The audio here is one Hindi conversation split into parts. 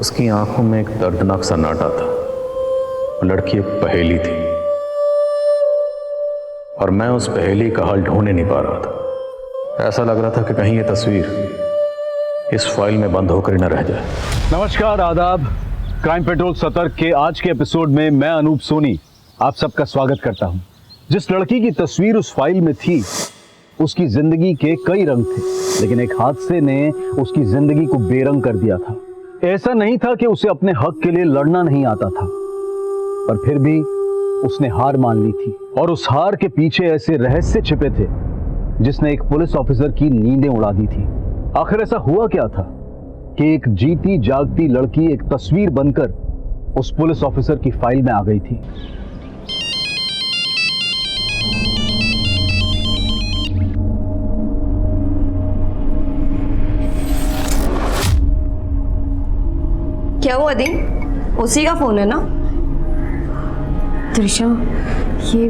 उसकी आंखों में एक दर्दनाक सन्नाटा था। लड़की एक पहेली थी और मैं उस पहेली का हल ढूंढ नहीं पा रहा था। ऐसा लग रहा था कि कहीं ये तस्वीर इस फाइल में बंद होकर ही न रह जाए। नमस्कार, आदाब। क्राइम पेट्रोल सतर्क के आज के एपिसोड में मैं अनूप सोनी आप सबका स्वागत करता हूं। जिस लड़की की तस्वीर उस फाइल में थी, उसकी जिंदगी के कई रंग थे, लेकिन एक हादसे ने उसकी जिंदगी को बेरंग कर दिया था। ऐसा नहीं था कि उसे अपने हक के लिए लड़ना नहीं आता था, पर फिर भी उसने हार मान ली थी। और उस हार के पीछे ऐसे रहस्य छिपे थे जिसने एक पुलिस ऑफिसर की नींदें उड़ा दी थी। आखिर ऐसा हुआ क्या था कि एक जीती जागती लड़की एक तस्वीर बनकर उस पुलिस ऑफिसर की फाइल में आ गई थी। क्या हुआ दी? उसी का फोन है ना? त्रिशा, ये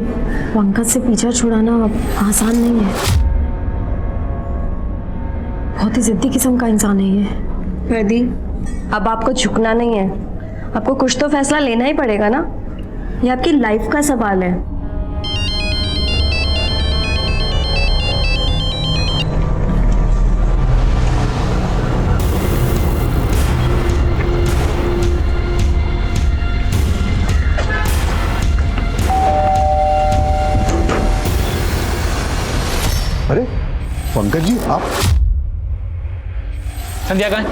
पंकज से पीछा छुड़ाना आसान नहीं है। बहुत ही जिद्दी किस्म का इंसान है ये। पर दी, अब आपको झुकना नहीं है। आपको कुछ तो फैसला लेना ही पड़ेगा ना। ये आपकी लाइफ का सवाल है। अरे पंकज जी, आप? संध्या कहाँ है?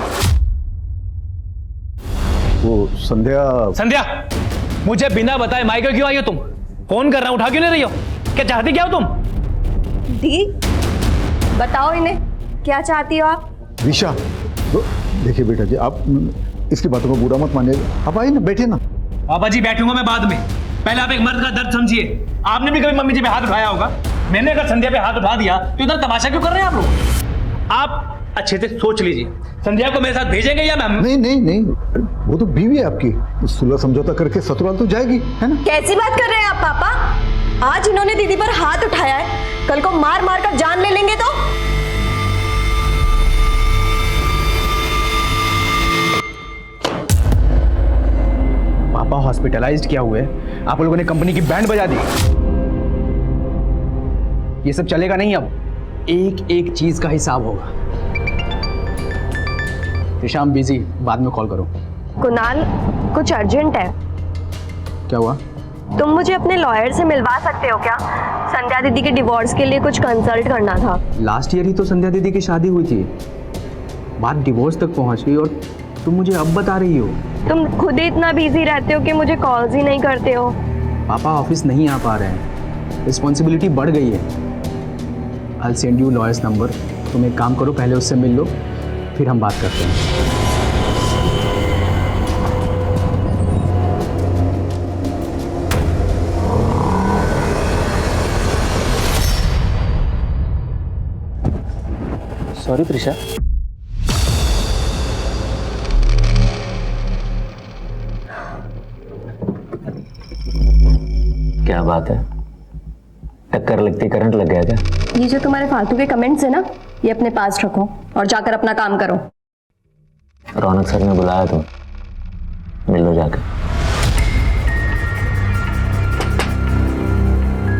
वो संध्या मुझे बिना बताए मायके क्यों आई हो तुम? फोन कर रहा हूं, उठा क्यों नहीं रही हो? क्या चाहती क्या हो तुम? दी, बताओ इन्हें, क्या चाहती हो आप? दिशा, देखिए बेटा जी, आप इसकी बातों को बुरा मत मानिएगा। आप आइए ना, बैठिए ना। पापा जी, बैठूंगा मैं बाद में। पहले आप एक मर्द का दर्द समझिए। आपने भी कभी मम्मी जी पे हाथ उठाया होगा। मैंने अगर संध्या पे हाथ उठा दिया तो इधर तमाशा क्यों कर रहे हैं आप लोग? आप अच्छे से सोच लीजिए, संध्या को मेरे साथ भेजेंगे या मैं? नहीं, वो तो बीवी है आपकी। सुलह समझौता करके ससुराल तो जाएगी, है ना? कैसी बात कर रहे हैं आप पापा? आज इन्होंने दीदी पर हाथ उठाया है, कल को मार मार कर जान ले लेंगे तो? पापा हॉस्पिटलाइज्ड क्या हुए, आप लोगों ने कंपनी की बैंड बजा दी। ये सब चलेगा नहीं। अब एक एक चीज का हिसाब होगा। शाम बिजी, बाद में कॉल करो। कुणाल, कुछ अर्जेंट है। क्या हुआ? तुम मुझे अपने लॉयर से मिलवा सकते हो क्या? संध्या दीदी के डिवोर्स के लिए कुछ कंसल्ट करना था। लास्ट ईयर ही तो संध्या दीदी की शादी हुई थी, बात डिवोर्स तक पहुंच गई और तुम मुझे अब बता रही हो? तुम खुद ही इतना बिजी रहते हो कि मुझे कॉल्स ही नहीं करते हो। पापा ऑफिस नहीं आ पा रहे हैं, रिस्पॉन्सिबिलिटी बढ़ गई है। I'll send you lawyer's number। तुम एक काम करो, पहले उससे मिल लो, फिर हम बात करते हैं। सॉरी त्रिशा। क्या बात है, टक्कर लगती करंट लग गया क्या? ये जो तुम्हारे फालतू के कमेंट्स है ना, ये अपने पास रखो और जाकर अपना काम करो। रौनक सर ने बुलाया, तुम मिल लो जाकर।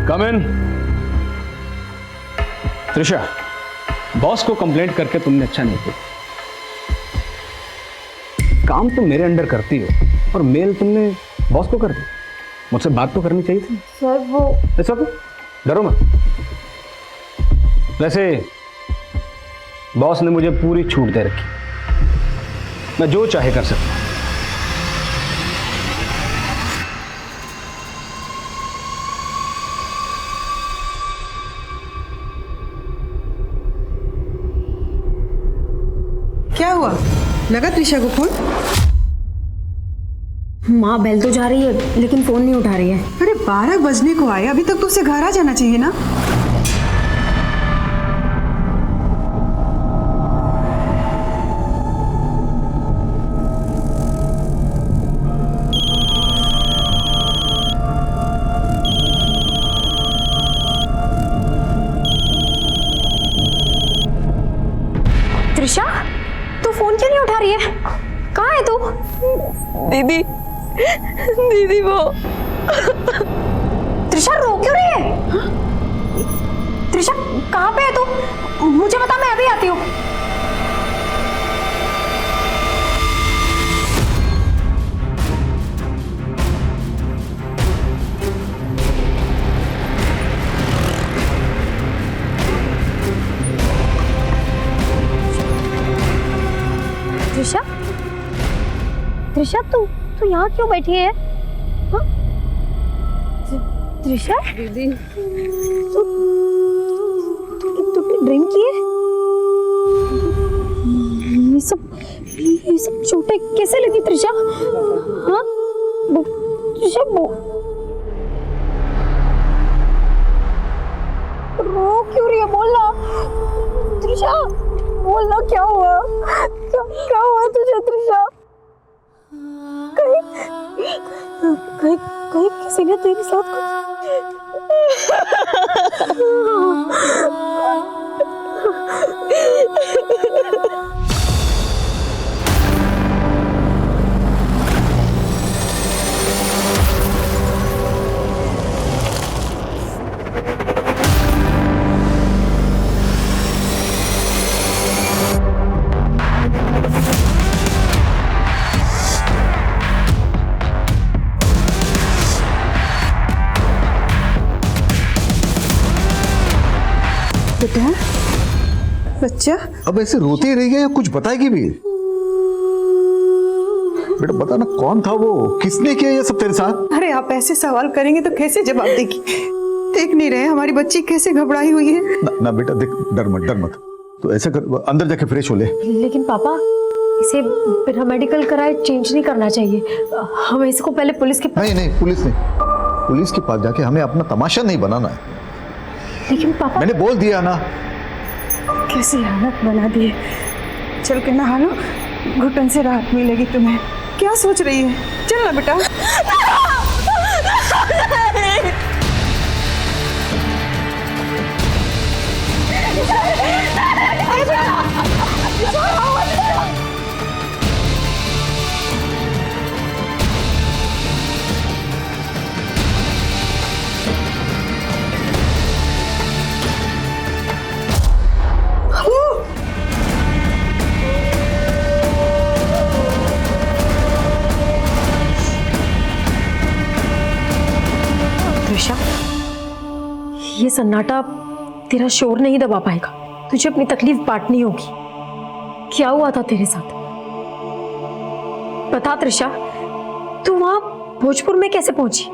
कम इन। त्रिशा, बॉस को कंप्लेंट करके तुमने अच्छा नहीं किया। काम तुम मेरे अंडर करती हो और मेल तुमने बॉस को कर दी। मुझसे बात तो करनी चाहिए थी। सर वो ऐसा तो डरो मत। वैसे बॉस ने मुझे पूरी छूट दे रखी, मैं जो चाहे कर सकता हूं। क्या हुआ? लगा त्रिशा को फोन? माँ बेल तो जा रही है लेकिन फोन नहीं उठा रही है। अरे 12 बजने को आए, अभी तक तो उसे घर आ जाना चाहिए ना। त्रिशा, तू फोन क्यों नहीं उठा रही है? कहाँ है तू? दीदी, दीदी वो। त्रिशा रो क्यों रही है? हाँ? त्रिशा कहाँ पे है तू? मुझे बता, मैं अभी आती हूँ। त्रिशा, त्रिशा तू यहाँ क्यों बैठी है? हाँ? त्रिशा दीदी, तू ड्रिंक की है? ये सब चोटें कैसे लगी त्रिशा? हाँ त्रिशा रो क्यों रही है? बोलना त्रिशा, बोलना क्या हुआ? क्या हुआ तुझे त्रिशा? कहीं किसी ने तेरे साथ बेटा, बच्चा अब ऐसे रोती रही है या कुछ बताएगी भी? बेटा बता ना, कौन था वो? किसने किया ये सब तेरे साथ? अरे आप ऐसे सवाल करेंगे तो कैसे जवाब देगी? देख नहीं रहे हमारी बच्ची कैसे घबराई हुई है? ना बेटा देख, डर मत। तो ऐसे कर, अंदर जाके फ्रेश हो ले। लेकिन पापा, इसे बिना मेडिकल कराए चेंज नहीं करना चाहिए। हमें इसको पहले पुलिस के नहीं, पुलिस के पास जाके हमें अपना तमाशा नहीं बनाना है। लेकिन पापा, मैंने बोल दिया ना। कैसी हालत बना दी है। चल के नहा लो, घुटन से राहत मिलेगी तुम्हें। क्या सोच रही है? चल ना बेटा। त्रिशा, ये सन्नाटा तेरा शोर नहीं दबा पाएगा। तुझे अपनी तकलीफ बांटनी होगी। क्या हुआ था तेरे साथ? बता त्रिशा, तू वहां भोजपुर में कैसे पहुंची?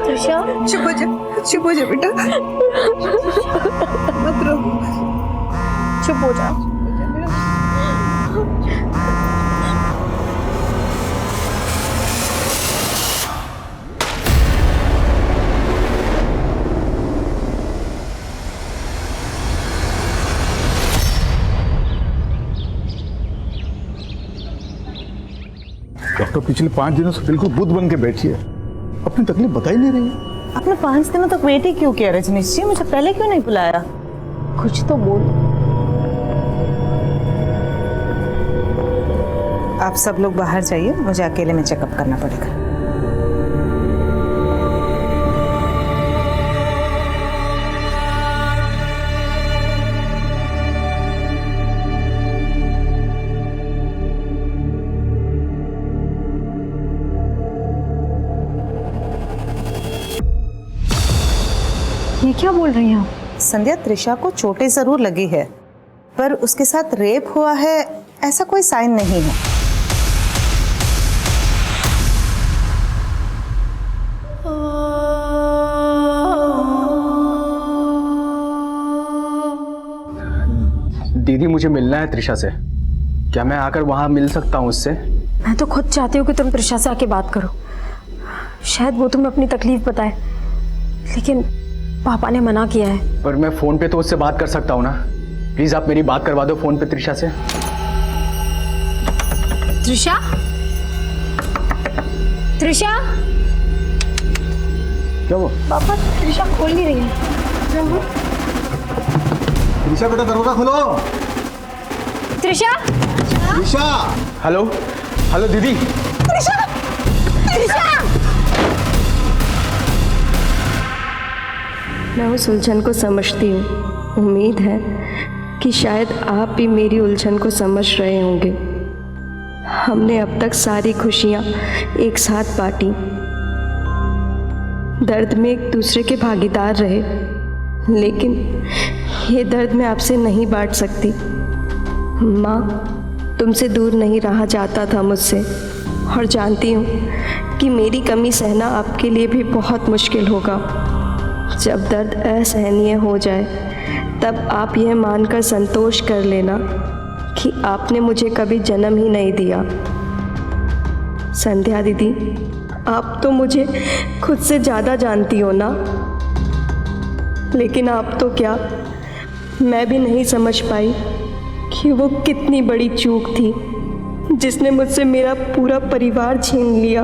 त्रिशा, चुप हो जा बेटा। मत रो, चुप हो जा। डॉक्टर पिछले 5 दिनों से बिल्कुल बुद्ध बन के बैठी है, अपनी तकलीफ बता ही नहीं रही है। आपने 5 दिनों तक वेट ही क्यों किया रजनीश जी? मुझे पहले क्यों नहीं बुलाया? कुछ तो बोल। आप सब लोग बाहर जाइए, मुझे अकेले में चेकअप करना पड़ेगा। ये क्या बोल रही हैं आप? संध्या, त्रिशा को चोटें जरूर लगी है, पर उसके साथ रेप हुआ है ऐसा कोई साइन नहीं है। दीदी, मुझे मिलना है त्रिशा से। क्या मैं आकर वहां मिल सकता हूँ उससे? मैं तो खुद चाहती हूँ कि तुम त्रिशा से आके बात करो। शायद वो तुम्हें अपनी तकलीफ बताए, लेकिन पापा ने मना किया है। पर मैं फोन पे तो उससे बात कर सकता हूँ ना। प्लीज आप मेरी बात करवा दो फोन पे त्रिशा से। त्रिशा, त्रिशा, क्या हुआ? पापा त्रिशा खोल नहीं रही है। त्रिशा बेटा दरवाजा खोलो। त्रिशा त्रिशा। हेलो हेलो दीदी। त्रिशा त्रिशा मैं उस उलझन को समझती हूँ। उम्मीद है कि शायद आप भी मेरी उलझन को समझ रहे होंगे। हमने अब तक सारी खुशियाँ एक साथ बांटी, दर्द में एक दूसरे के भागीदार रहे, लेकिन ये दर्द मैं आपसे नहीं बांट सकती। माँ, तुमसे दूर नहीं रहा जाता था मुझसे, और जानती हूँ कि मेरी कमी सहना आपके लिए भी बहुत मुश्किल होगा। जब दर्द असहनीय हो जाए तब आप यह मानकर संतोष कर लेना कि आपने मुझे कभी जन्म ही नहीं दिया। संध्या दीदी, आप तो मुझे खुद से ज़्यादा जानती हो ना, लेकिन आप तो क्या, मैं भी नहीं समझ पाई कि वो कितनी बड़ी चूक थी जिसने मुझसे मेरा पूरा परिवार छीन लिया।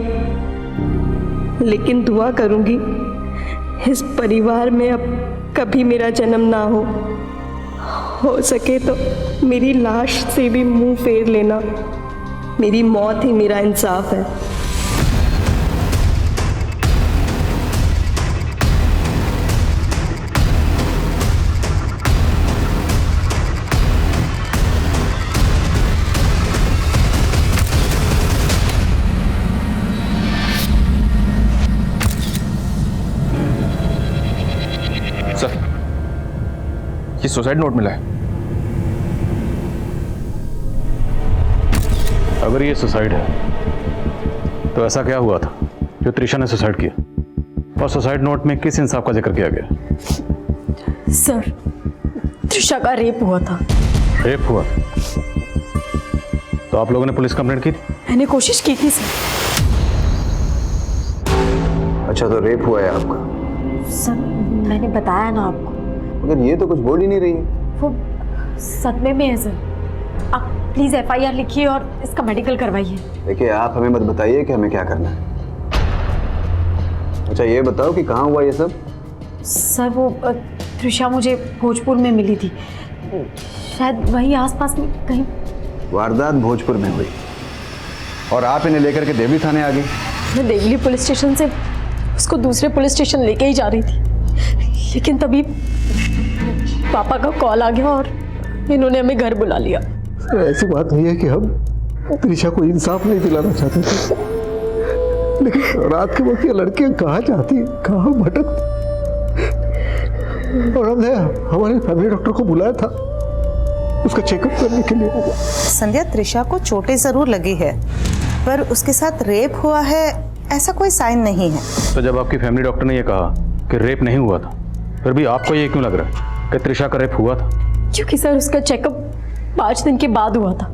लेकिन दुआ करूँगी इस परिवार में अब कभी मेरा जन्म ना हो सके तो मेरी लाश से भी मुंह फेर लेना। मेरी मौत ही मेरा इंसाफ है। सर, ये सुसाइड नोट मिला है। अगर ये सुसाइड है तो ऐसा क्या हुआ था जो त्रिशा ने सुसाइड किया, और सुसाइड नोट में किस इंसाफ का जिक्र किया गया? सर, त्रिशा का रेप हुआ था। रेप हुआ? तो आप लोगों ने पुलिस कंप्लेंट की थी? मैंने कोशिश की थी सर। अच्छा, तो रेप हुआ है आपका? सर, मैंने बताया ना आपको। मगर ये तो कुछ बोल ही नहीं रही है। वो सदमे में है सर। आप प्लीज FIR लिखिए और इसका मेडिकल करवाइए। देखिए, आप हमें मत बताइए कि हमें क्या करना है। अच्छा, ये बताओ कि कहाँ हुआ ये सब? सर, वो त्रिशा मुझे भोजपुर में मिली थी, शायद वहीं आसपास में कहीं। वारदात भोजपुर में हुई और आप इन्हें लेकर के देवली थाने आ गई? मैं देवली पुलिस स्टेशन से उसको दूसरे पुलिस स्टेशन लेके ही जा रही थी, लेकिन तभी पापा का कॉल आ गया और इन्होंने हमें घर बुला लिया। ऐसी बात नहीं है कि हम त्रिशा को इंसाफ नहीं दिलाना चाहते थे, लेकिन रात के वक्त ये लड़कियां कहाँ जाती, कहाँ भटकती, और हमने हमारे फैमिली डॉक्टर को बुलाया था उसका चेकअप करने के लिए। संध्या, त्रिशा को चोटें जरूर लगी है, पर उसके साथ रेप हुआ है ऐसा कोई साइन नहीं है। तो जब आपकी फैमिली डॉक्टर ने यह कहा कि रेप नहीं हुआ था, फिर भी आपको ये क्यों लग रहा है कि त्रिशा का रेप हुआ था? क्योंकि सर, उसका चेकअप 5 दिन के बाद हुआ था,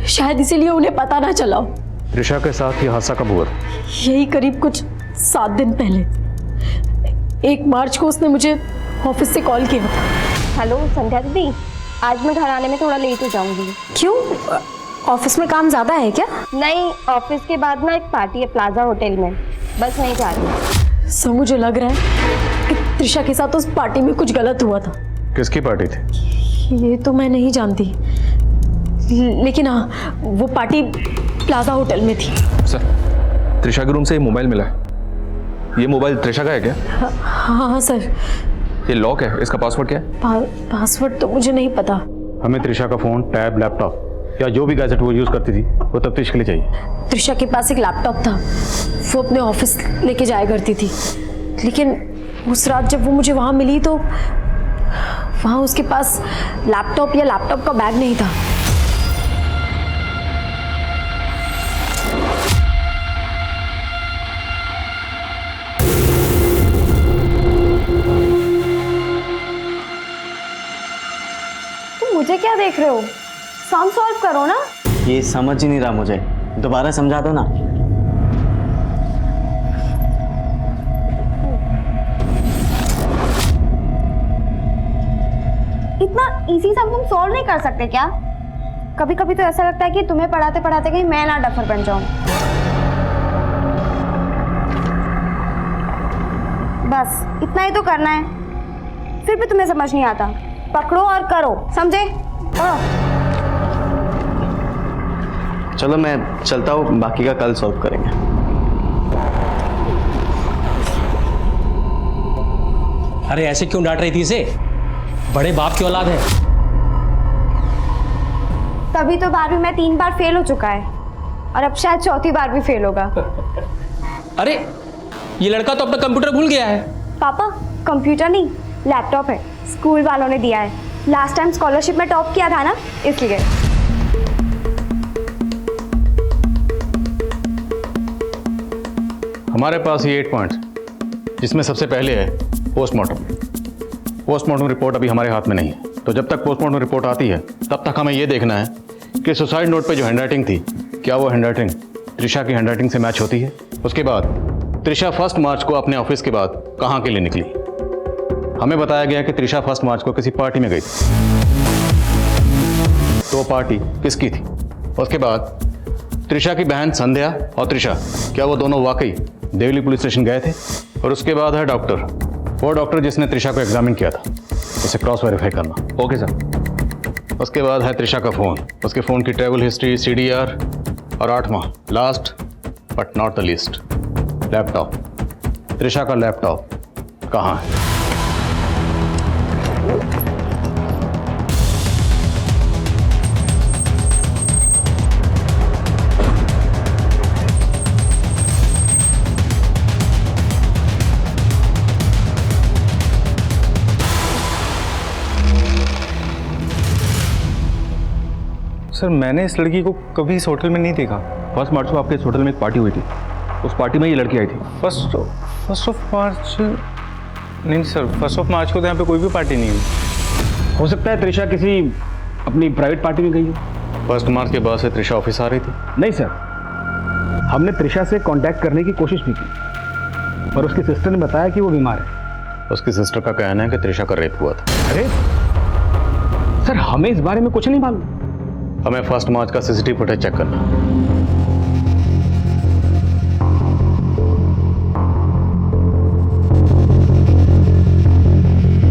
शायद इसीलिए उन्हें पता ना चला हो। त्रिशा के साथ ये हादसा कब हुआ था? यही करीब कुछ 7 दिन पहले। 1 मार्च को उसने मुझे ऑफिस से कॉल किया था। हेलो संध्या दीदी, आज मैं घर आने में थोड़ा लेट हो जाऊंगी। क्यों? ऑफिस में काम ज़्यादा है क्या? नहीं, ऑफिस के बाद ना एक पार्टी है प्लाजा होटल में, बस नहीं जा रही। सर, मुझे लग रहा है कि त्रिशा के साथ उस पार्टी में कुछ गलत हुआ था। किसकी पार्टी थी? ये तो मैं नहीं जानती, लेकिन हाँ, वो पार्टी प्लाजा होटल में थी। सर, त्रिशा के रूम से ये मोबाइल मिला है। ये मोबाइल त्रिशा का है क्या? हाँ सर। ये लॉक है, इसका पासवर्ड क्या है? पासवर्ड तो मुझे नहीं पता। हमें त्रिशा का फोन, टैब, लैपटॉप या जो भी गैजेट वो यूज करती थी वो तफ्तीश के लिए चाहिए। त्रिशा के पास एक लैपटॉप था, वो अपने ऑफिस लेके जाया करती थी, लेकिन उस रात जब वो मुझे वहाँ मिली तो वहाँ उसके पास लैपटॉप या लैपटॉप का बैग नहीं था। तुम मुझे क्या देख रहे हो? सम सॉल्व करो ना। ये समझ ही नहीं रहा मुझे, दोबारा समझा दो ना। इतना इजी सम तुम सॉल्व नहीं कर सकते क्या? कभी कभी तो ऐसा लगता है कि तुम्हें पढ़ाते पढ़ाते कहीं मैं ना डफर बन जाऊं। बस इतना ही तो करना है, फिर भी तुम्हें समझ नहीं आता। पकड़ो और करो, समझे? चलो मैं चलता हूँ, बाकी का कल सॉल्व करेंगे। अरे ऐसे क्यों डांट रही थी इसे? बड़े बाप की औलाद है। तभी तो 12वीं में 3 बार फेल हो चुका है और अब शायद 4थी बार भी फेल होगा। अरे ये लड़का तो अपना कंप्यूटर भूल गया है। पापा कंप्यूटर नहीं, लैपटॉप है, स्कूल वालों ने दिया है। लास्ट टाइम स्कॉलरशिप में टॉप किया था ना, इसलिए। हमारे पास ये 8 पॉइंट्स, जिसमें सबसे पहले है पोस्टमार्टम। पोस्टमार्टम रिपोर्ट अभी हमारे हाथ में नहीं है, तो जब तक पोस्टमार्टम रिपोर्ट आती है तब तक हमें ये देखना है कि सुसाइड नोट पे जो हैंडराइटिंग थी, क्या वो हैंडराइटिंग त्रिशा की हैंडराइटिंग से मैच होती है। उसके बाद त्रिशा 1 मार्च को अपने ऑफिस के बाद कहाँ के लिए निकली। हमें बताया गया कि त्रिशा 1 मार्च को किसी पार्टी में गई थी, तो पार्टी किसकी थी। उसके बाद त्रिशा की बहन संध्या और त्रिशा, क्या वो दोनों वाकई देवली पुलिस स्टेशन गए थे। और उसके बाद है डॉक्टर, वो डॉक्टर जिसने त्रिशा को एग्जामिन किया था, उसे क्रॉस वेरीफाई करना। Okay sir. उसके बाद है त्रिशा का फ़ोन, उसके फ़ोन की ट्रैवल हिस्ट्री, CDR, और 8वां last but not the least, laptop. Trisha का लैपटॉप कहाँ है? सर मैंने इस लड़की को कभी इस होटल में नहीं देखा। 1 मार्च को आपके इस होटल में एक पार्टी हुई थी, उस पार्टी में ये लड़की आई थी। फर्स्ट ऑफ मार्च नहीं सर, 1 ऑफ मार्च को तो यहाँ पे कोई भी पार्टी नहीं हुई। हो सकता है त्रिशा किसी अपनी प्राइवेट पार्टी में गई हो। 1 मार्च के बाद से त्रिशा ऑफिस आ रही थी? नहीं सर, हमने त्रिशा से कांटेक्ट करने की कोशिश भी की, पर उसकी सिस्टर ने बताया कि वो बीमार है। उसकी सिस्टर का कहना है कि त्रिशा का रेप हुआ था। अरे सर, हमें इस बारे में कुछ नहीं मालूम। हमें 1 मार्च का CCTV फुटेज चेक करना।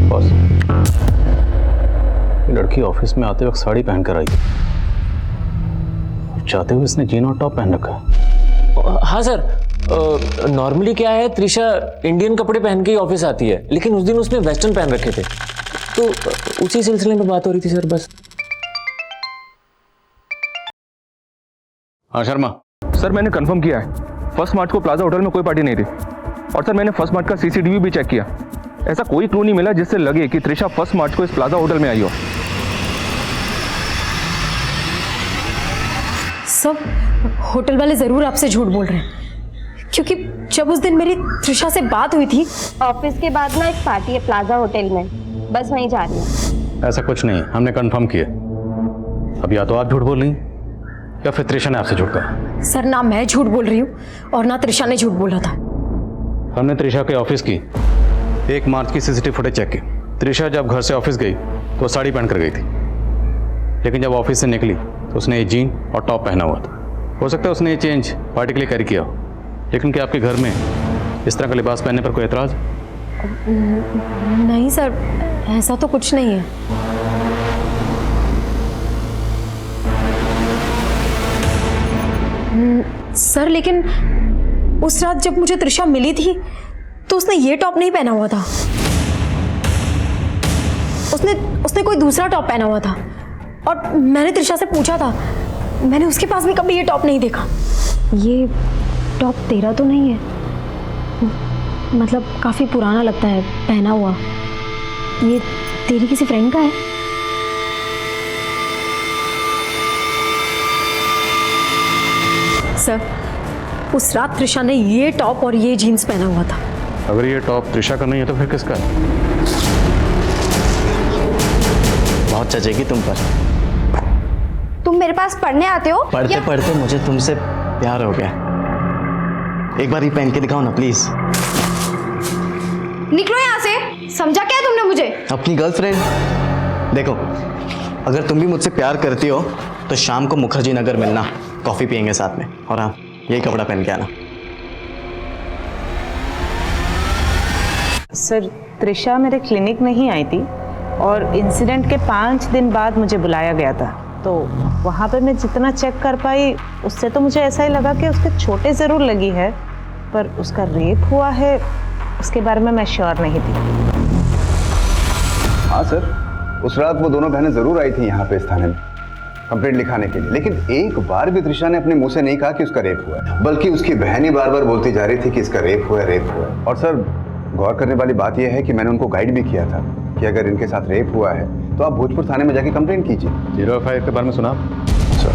बॉस, लड़की ऑफिस में आते वक्त साड़ी पहनकर आई, चाहते हुए इसने जीन और टॉप पहन रखा है। हाँ सर, नॉर्मली क्या है, त्रिशा इंडियन कपड़े पहन के ही ऑफिस आती है, लेकिन उस दिन उसने वेस्टर्न पहन रखे थे, तो उसी सिलसिले में बात हो रही थी सर। बस। हाँ शर्मा। सर मैंने कंफर्म किया है, 1 मार्च को प्लाजा होटल में कोई पार्टी नहीं थी। और सर मैंने 1 मार्च का CCTV भी चेक किया, ऐसा कोई क्लू नहीं मिला जिससे लगे कि त्रिशा 1 मार्च को इस प्लाजा होटल में आई हो। सब होटल वाले जरूर आपसे झूठ बोल रहे हैं, क्योंकि जब उस दिन मेरी त्रिशा से बात हुई थी। ऑफिस के बाद ना एक पार्टी है प्लाजा होटल में, बस वहीं जा रही हूँ। ऐसा कुछ नहीं, हमने कंफर्म किया। अब या तो आप झूठ बोल रही या फिर त्रिशा ने आपसे झूठ कहा। सर, ना मैं झूठ बोल रही हूँ और ना त्रिशा ने झूठ बोला था। हमने त्रिशा के ऑफिस की 1 मार्च की CCTV फुटेज चेक की। त्रिशा जब घर से ऑफिस गई तो साड़ी पहनकर गई थी, लेकिन जब ऑफिस से निकली तो उसने ये जीन और टॉप पहना हुआ था। हो सकता है उसने ये चेंज पार्टी के लिए कैरी किया हो, लेकिन क्या आपके घर में इस तरह का लिबास पहनने पर कोई एतराज? नहीं सर, ऐसा तो कुछ नहीं है। सर, लेकिन उस रात जब मुझे त्रिशा मिली थी तो उसने ये टॉप नहीं पहना हुआ था, उसने कोई दूसरा टॉप पहना हुआ था। और मैंने त्रिशा से पूछा था, मैंने उसके पास भी कभी ये टॉप नहीं देखा। ये टॉप तेरा तो नहीं है? मतलब काफ़ी पुराना लगता है पहना हुआ। ये तेरी किसी फ्रेंड का है? सर, उस रात त्रिशा ने ये टॉप और ये जीन्स पहना हुआ था। अगर ये टॉप त्रिशा का नहीं है तो फिर किसका है? बहुत चचेगी तुम पर। तुम मेरे पास पढ़ने आते हो? पढ़ते पढ़ते मुझे तुमसे प्यार हो गया। एक बार ये पहन के दिखाओ ना प्लीज। निकलो यहाँ से, समझा क्या तुमने मुझे? अपनी गर्लफ्रेंड। देखो, अगर तुम भी मुझसे प्यार करती हो तो शाम को मुखर्जी नगर मिलना, कॉफी पियेंगे साथ में। और हाँ, यही कपड़ा पहन के आना। सर, त्रिशा मेरे क्लिनिक में ही आई थी और इंसिडेंट के 5 दिन बाद मुझे बुलाया गया था। तो वहाँ पे मैं जितना चेक कर पाई उससे तो मुझे ऐसा ही लगा कि उसके चोटें ज़रूर लगी है, पर उसका रेप हुआ है उसके बारे में मैं श्योर नहीं थी। हाँ सर, उस रात वो दोनों बहनें ज़रूर आई थी यहाँ पे इस थाने में कंप्लेंट लिखाने के लिए, लेकिन एक बार भी त्रिशा ने अपने मुंह से नहीं कहा कि उसका रेप हुआ है, बल्कि उसकी बहन ही बार बार बोलती जा रही थी कि इसका रेप हुआ है। और सर, गौर करने वाली बात यह है कि मैंने उनको गाइड भी किया था कि अगर इनके साथ रेप हुआ है तो आप भोजपुर थाने में जाके कंप्लेंट कीजिए। 0F के बारे में सुना सर,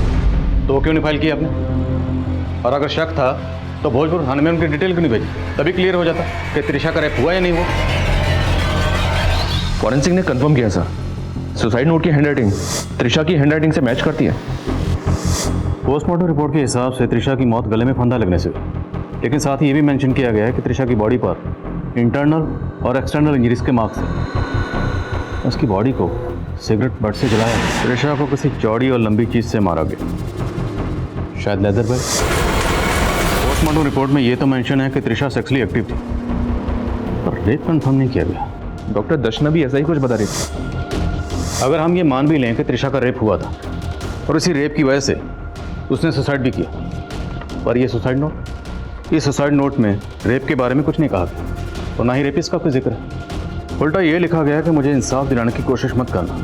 तो क्यों नहीं फाइल किया आपने? और अगर शक था तो भोजपुर थाने में उनकी डिटेल क्यों नहीं भेजी? तभी क्लियर हो जाता कि त्रिशा का रेप हुआ या नहीं हुआ। फॉरेंसिक ने कंफर्म किया सर, सुसाइड नोट की हैंडराइटिंग त्रिशा की हैंडराइटिंग से मैच करती है। पोस्टमार्टम रिपोर्ट के हिसाब से त्रिशा की मौत गले में फंदा लगने से, लेकिन साथ ही ये भी मेंशन किया गया है कि त्रिशा की बॉडी पर इंटरनल और एक्सटर्नल इंजरीज के मार्क्स थे। उसकी बॉडी को सिगरेट बट से जलाया। त्रिशा को किसी चौड़ी और लंबी चीज़ से मारा गया, शायद लेदर बैग। पोस्टमार्टम रिपोर्ट में ये तो मेंशन है कि त्रिशा सेक्सुअली एक्टिव थी, पर रेप कंफर्म नहीं किया गया। डॉक्टर दर्शना भी ऐसा ही कुछ बता रही थी। अगर हम ये मान भी लें कि त्रिशा का रेप हुआ था और इसी रेप की वजह से उसने सुसाइड भी किया, पर ये सुसाइड नोट में रेप के बारे में कुछ नहीं कहा गया और ना ही रेपिस्ट का कोई जिक्र है। उल्टा ये लिखा गया कि मुझे इंसाफ दिलाने की कोशिश मत करना।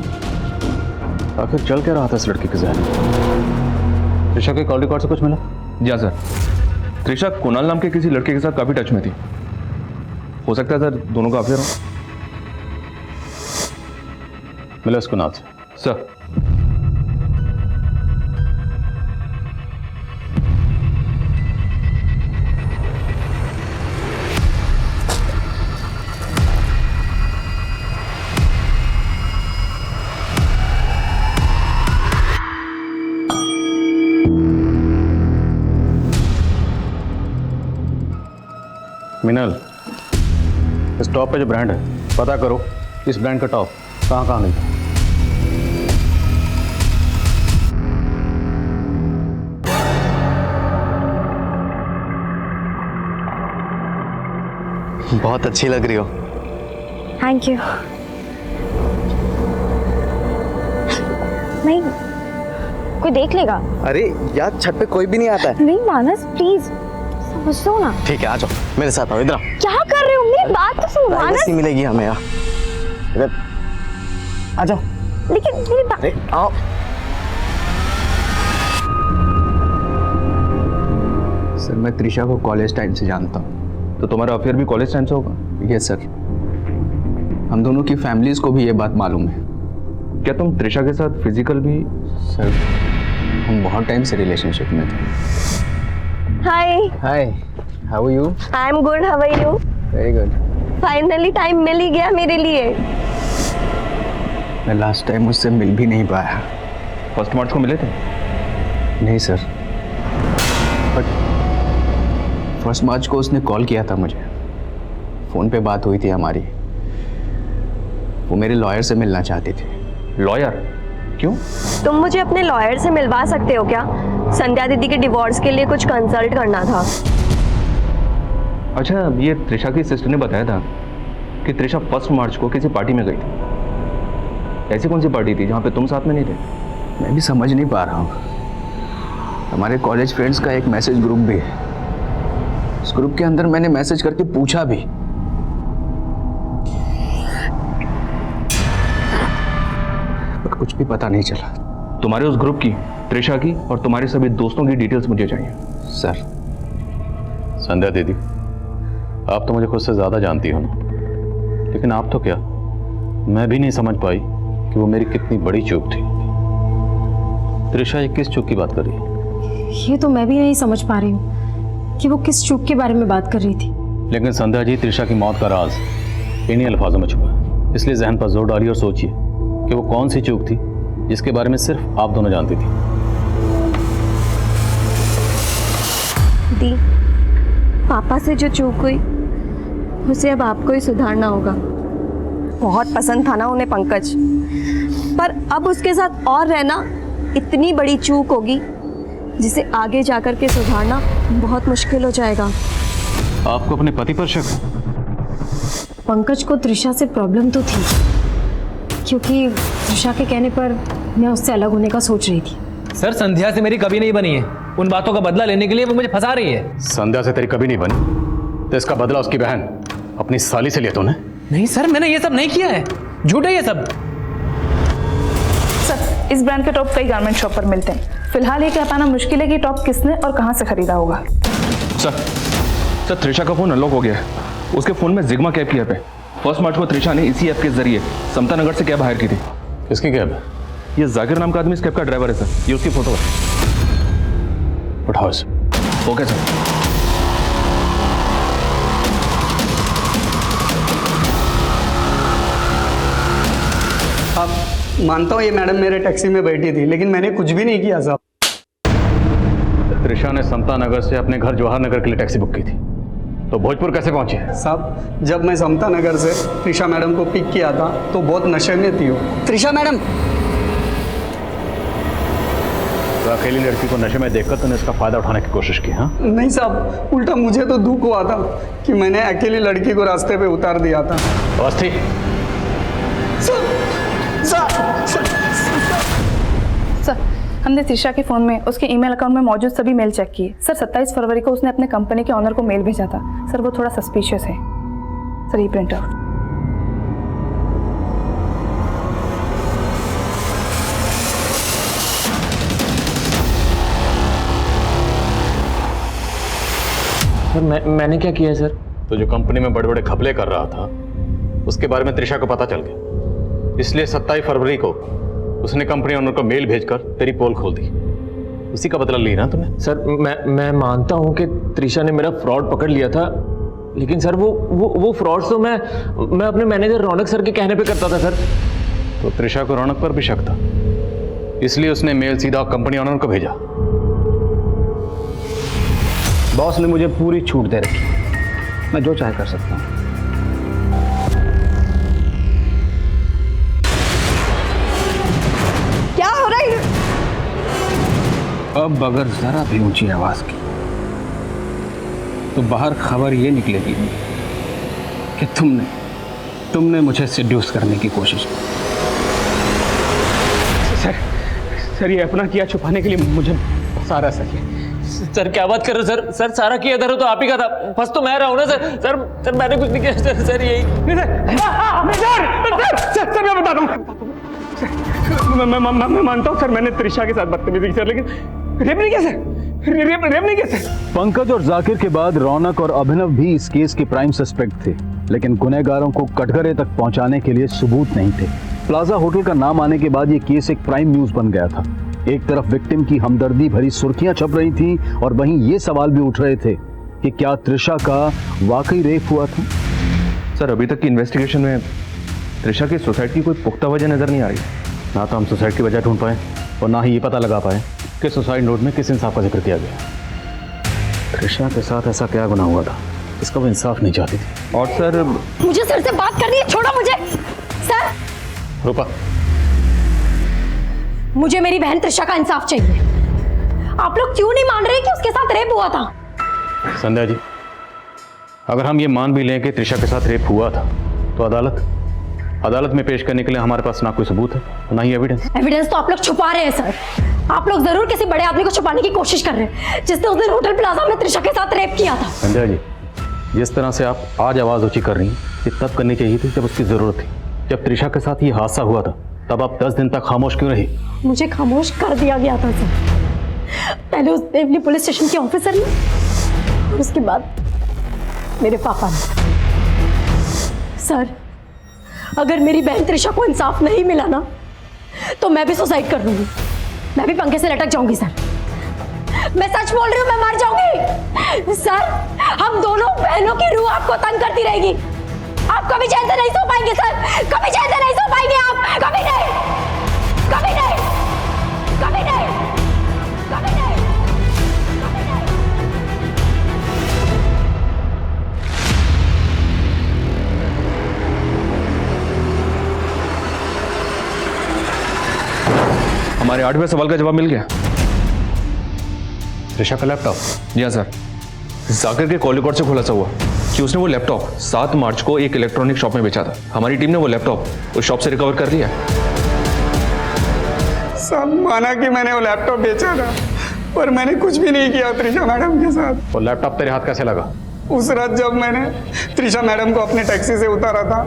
आखिर चल क्या रहा था इस लड़के के जहन में? त्रिशा के कॉल रिकॉर्ड से कुछ मिला? जी हाँ सर, त्रिशा कुणाल नाम के किसी लड़के के साथ काफ़ी टच में थी। हो सकता है सर दोनों का अफेयर हो। मिला उसको नाथ सर। मिनल, इस टॉप पे जो ब्रांड है पता करो इस ब्रांड का टॉप कहाँ मिलता है। बहुत अच्छी लग रही हो। Thank you. नहीं, कोई देख लेगा। अरे यार, छत पे कोई भी नहीं आता है। नहीं मानस, प्लीज समझ लो ना। ठीक है, आ जाओ मेरे साथ, आओ इधर। क्या कर रहे हो? मेरी बात तो सुनो मानस। प्राइवेसी मिलेगी हमें यार, इधर आ जाओ। लेकिन मेरी बात। आओ। सर, मैं त्रिशा को कॉलेज टाइम से जानता हूँ। तो तुम्हारा अफेयर भी कॉलेज टाइम से होगा? यस सर, हम दोनों की फैमिलीज को भी ये बात मालूम है। क्या तुम त्रिशा के साथ फिजिकल भी? सर, हम बहुत टाइम से रिलेशनशिप में थे। Hi hi, how are you? I am good, how are you? Very good. Finally time मिल ही गया मेरे लिए। मैं लास्ट टाइम उससे मिल भी नहीं पाया। फर्स्ट मार्च को मिले थे? नहीं सर, बट फर्स्ट मार्च को उसने कॉल किया था मुझे, फ़ोन पे बात हुई थी हमारी। वो मेरे लॉयर से मिलना चाहती थी। लॉयर? क्यों? तुम मुझे अपने लॉयर से मिलवा सकते हो क्या? संध्या दीदी के डिवोर्स के लिए कुछ कंसल्ट करना था। अच्छा, ये त्रिशा की सिस्टर ने बताया था कि त्रिशा 1 मार्च को किसी पार्टी में गई थी। ऐसी कौन सी पार्टी थी जहाँ पे तुम साथ में नहीं थे? मैं भी समझ नहीं पा रहा हूँ। हमारे कॉलेज फ्रेंड्स का एक मैसेज ग्रुप भी है, उस ग्रुप के अंदर मैंने मैसेज करके पूछा भी, पर कुछ भी पता नहीं चला। तुम्हारे उस ग्रुप की, त्रिशा की और तुम्हारे सभी दोस्तों की डिटेल्स मुझे चाहिए। सर। संध्या दीदी, आप तो मुझे खुद से ज़्यादा जानती हो ना, लेकिन आप तो क्या, मैं भी नहीं समझ पाई कि वो मेरी कितनी बड़ी चूक थी। त्रिशा ये किस चूक की बात कर रही है? ये तो मैं भी नहीं समझ पा रही हूँ कि वो किस चूक के बारे में बात कर रही थी। लेकिन संध्या जी, त्रिशा की मौत का राज इन्हीं अल्फाजों में छुपा है, इसलिए जहन पर जोर डालिए और सोचिए कि वो कौन सी चूक थी जिसके बारे में सिर्फ आप दोनों जानती थी। दी, पापा से जो चूक हुई उसे अब आपको ही सुधारना होगा। बहुत पसंद था ना उन्हें पंकज, पर अब उसके साथ और रहना इतनी बड़ी चूक होगी जिसे आगे जाकर के सुधारना बहुत मुश्किल हो जाएगा। आपको अपने पति पर शक है? पंकज को त्रिशा से प्रॉब्लम तो थी, क्योंकि त्रिशा के कहने पर मैं उससे अलग होने का सोच रही थी। सर संध्या से मेरी कभी नहीं बनी है, उन बातों का बदला लेने के लिए वो मुझे फंसा रही है। संध्या से तेरी कभी नहीं बनी तो इसका बदला उसकी बहन अपनी साली से लिया तूने? नहीं सर, मैंने ये सब नहीं किया है, झूठ है ये सब। सर इस ब्रांड के टॉप कई गारमेंट शॉप पर मिलते हैं, फिलहाल ये कह पाना मुश्किल है कि टॉप किसने और कहाँ से खरीदा होगा। सर त्रिशा का फोन अनलॉक हो गया है। उसके फोन में जिग्मा कैब की ऐप है। 1 मार्च को त्रिशा ने इसी ऐप के जरिए समता नगर से कैब हायर की थी। किसकी कैब है? ये जाकिर नाम का आदमी इस कैब का ड्राइवर है सर। ये उसकी फोटो है। उठाओ इसे। Okay sir. अब मानता हूँ ये मैडम मेरे टैक्सी में बैठी थी, लेकिन मैंने कुछ भी नहीं किया साहब। त्रिशा ने समता नगर से अपने घर जवाहर नगर के लिए टैक्सी बुक की थी, तो भोजपुर कैसे पहुंची? साहब जब मैं समता नगर से त्रिशा मैडम को पिक किया था तो बहुत नशे में थी वो। त्रिशा मैडम, तो अकेली लड़की को नशे में देखकर तूने इसका फायदा उठाने की कोशिश की? हाँ नहीं साहब, उल्टा मुझे तो दुख हुआ था कि मैंने अकेली लड़की को रास्ते पे उतार दिया था। अवस्थी, सर हमने त्रिशा के फ़ोन में उसके ईमेल अकाउंट में मौजूद सभी मेल चेक किए। सर 27 फरवरी को उसने अपने कंपनी के ऑनर को मेल भेजा था। सर वो थोड़ा सस्पिशियस है। सर ये प्रिंट आउट। सर मैंने क्या किया है सर? तो जो कंपनी में बड़े बड़े घपले कर रहा था उसके बारे में त्रिशा को पता चल गया, इसलिए 27 फरवरी को उसने कंपनी ओनर को मेल भेजकर तेरी पोल खोल दी। उसी का बदला लिया ना तुमने? सर मैं मानता हूं कि त्रिशा ने मेरा फ्रॉड पकड़ लिया था, लेकिन सर वो फ्रॉड तो मैं अपने मैनेजर रौनक सर के कहने पे करता था सर। तो त्रिशा को रौनक पर भी शक था, इसलिए उसने मेल सीधा कंपनी ओनर को भेजा। बॉस ने मुझे पूरी छूट दे रखी, मैं जो चाहे कर सकता हूँ। क्या हो रहा है? अब अगर जरा भी ऊंची आवाज की तो बाहर खबर ये निकलेगी कि तुमने मुझे सिड्यूस करने की कोशिश की। सर ये अपना किया छुपाने के लिए मुझे फंसा रहा है सर क्या बात कर रहे हो सर सारा किया था तो आप ही का था, फंस तो मैं रहा हूं ना सर मैंने कुछ नहीं किया सर यही सर मैं बताता हूँ। मैं मानता हूँ सर मैंने त्रिशा के साथ बदतमीजी की सर, लेकिन रेप नहीं किया सर। रेप नहीं किया सर। पंकज और जाकिर के बाद रौनक और अभिनव भी इस केस के प्राइम सस्पेक्ट थे, लेकिन गुनहगारों को कटघरे तक पहुंचाने के लिए सबूत नहीं थे। प्लाजा होटल का नाम आने के बाद ये केस एक प्राइम न्यूज बन गया था। एक तरफ विक्टिम की हमदर्दी भरी सुर्खियां छप रही थी और वहीं ये सवाल भी उठ रहे थे कि क्या त्रिशा का वाकई रेप हुआ था। सर अभी तक की इन्वेस्टिगेशन में त्रिशा की सुसाइड की कोई पुख्ता वजह नजर नहीं आ रही। ना तो हम सुसाइड की वजह ढूंढ पाए और ना ही ये पता लगा पाए कि सुसाइड नोट में किस इंसाफ का जिक्र किया गया। त्रिशा के साथ ऐसा क्या गुनाह हुआ था, इसका वो इंसाफ नहीं चाहती थी। और सर मुझे सर से बात करनी है, छोड़ो मुझे। सर रूपा, मुझे मेरी बहन त्रिशा का इंसाफ चाहिए। आप लोग क्यों नहीं मान रहे कि उसके साथ रेप हुआ था? संध्या जी, अगर हम ये मान भी लें कि त्रिशा के साथ रेप हुआ था तो अदालत में पेश करने के लिए हमारे पास ना कोई सबूत है ना ही एविडेंस तो आप लोग छुपा रहे हैं सर। आप लोग जरूर किसी बड़े आदमी को छुपाने की कोशिश कर रहे हैं जिसने उस दिन होटल प्लाजा में त्रिशा के साथ रेप किया था। संध्या जी, जिस तरह से आप आज आवाज ऊंची कर रही हैं ये तब करनी चाहिए थी जब उसकी जरूरत थी। जब त्रिशा के साथ ये हादसा हुआ था तब आप 10 दिन तक खामोश क्यों रही? मुझे खामोश कर दिया गया था सर, पहले उस देवली पुलिस स्टेशन के ऑफिसर ने और उसके बाद मेरे पापा ने। सर अगर मेरी बहन त्रिशा को इंसाफ नहीं मिला ना तो मैं भी सुसाइड कर लूंगी, मैं भी पंखे से लटक जाऊंगी सर। मैं सच बोल रही हूँ, मैं मर जाऊंगी सर। हम दोनों बहनों की रूह आपको तंग करती रहेगी, आप कभी चैन से नहीं सो पाएंगे सर, कभी चैन से नहीं सो पाएंगे आप, कभी नहीं, कभी नहीं, कभी नहीं, कभी नहीं। हमारे 8वें सवाल का जवाब मिल गया। त्रिशा का लैपटॉप? जी हाँ सर। जाकिर के कॉल रिकॉर्ड से खुलासा हुआ कि उसने वो लैपटॉप 7 मार्च को एक इलेक्ट्रॉनिक शॉप में बेचा था। हमारी टीम ने वो लैपटॉप उस शॉप से रिकवर कर लिया है। सब माना कि मैंने वो लैपटॉप बेचा था, पर मैंने कुछ भी नहीं किया त्रिशा मैडम के साथ। वो लैपटॉप तेरे हाथ कैसे लगा? उस रात जब मैंने त्रिशा मैडम को अपने टैक्सी से उतारा था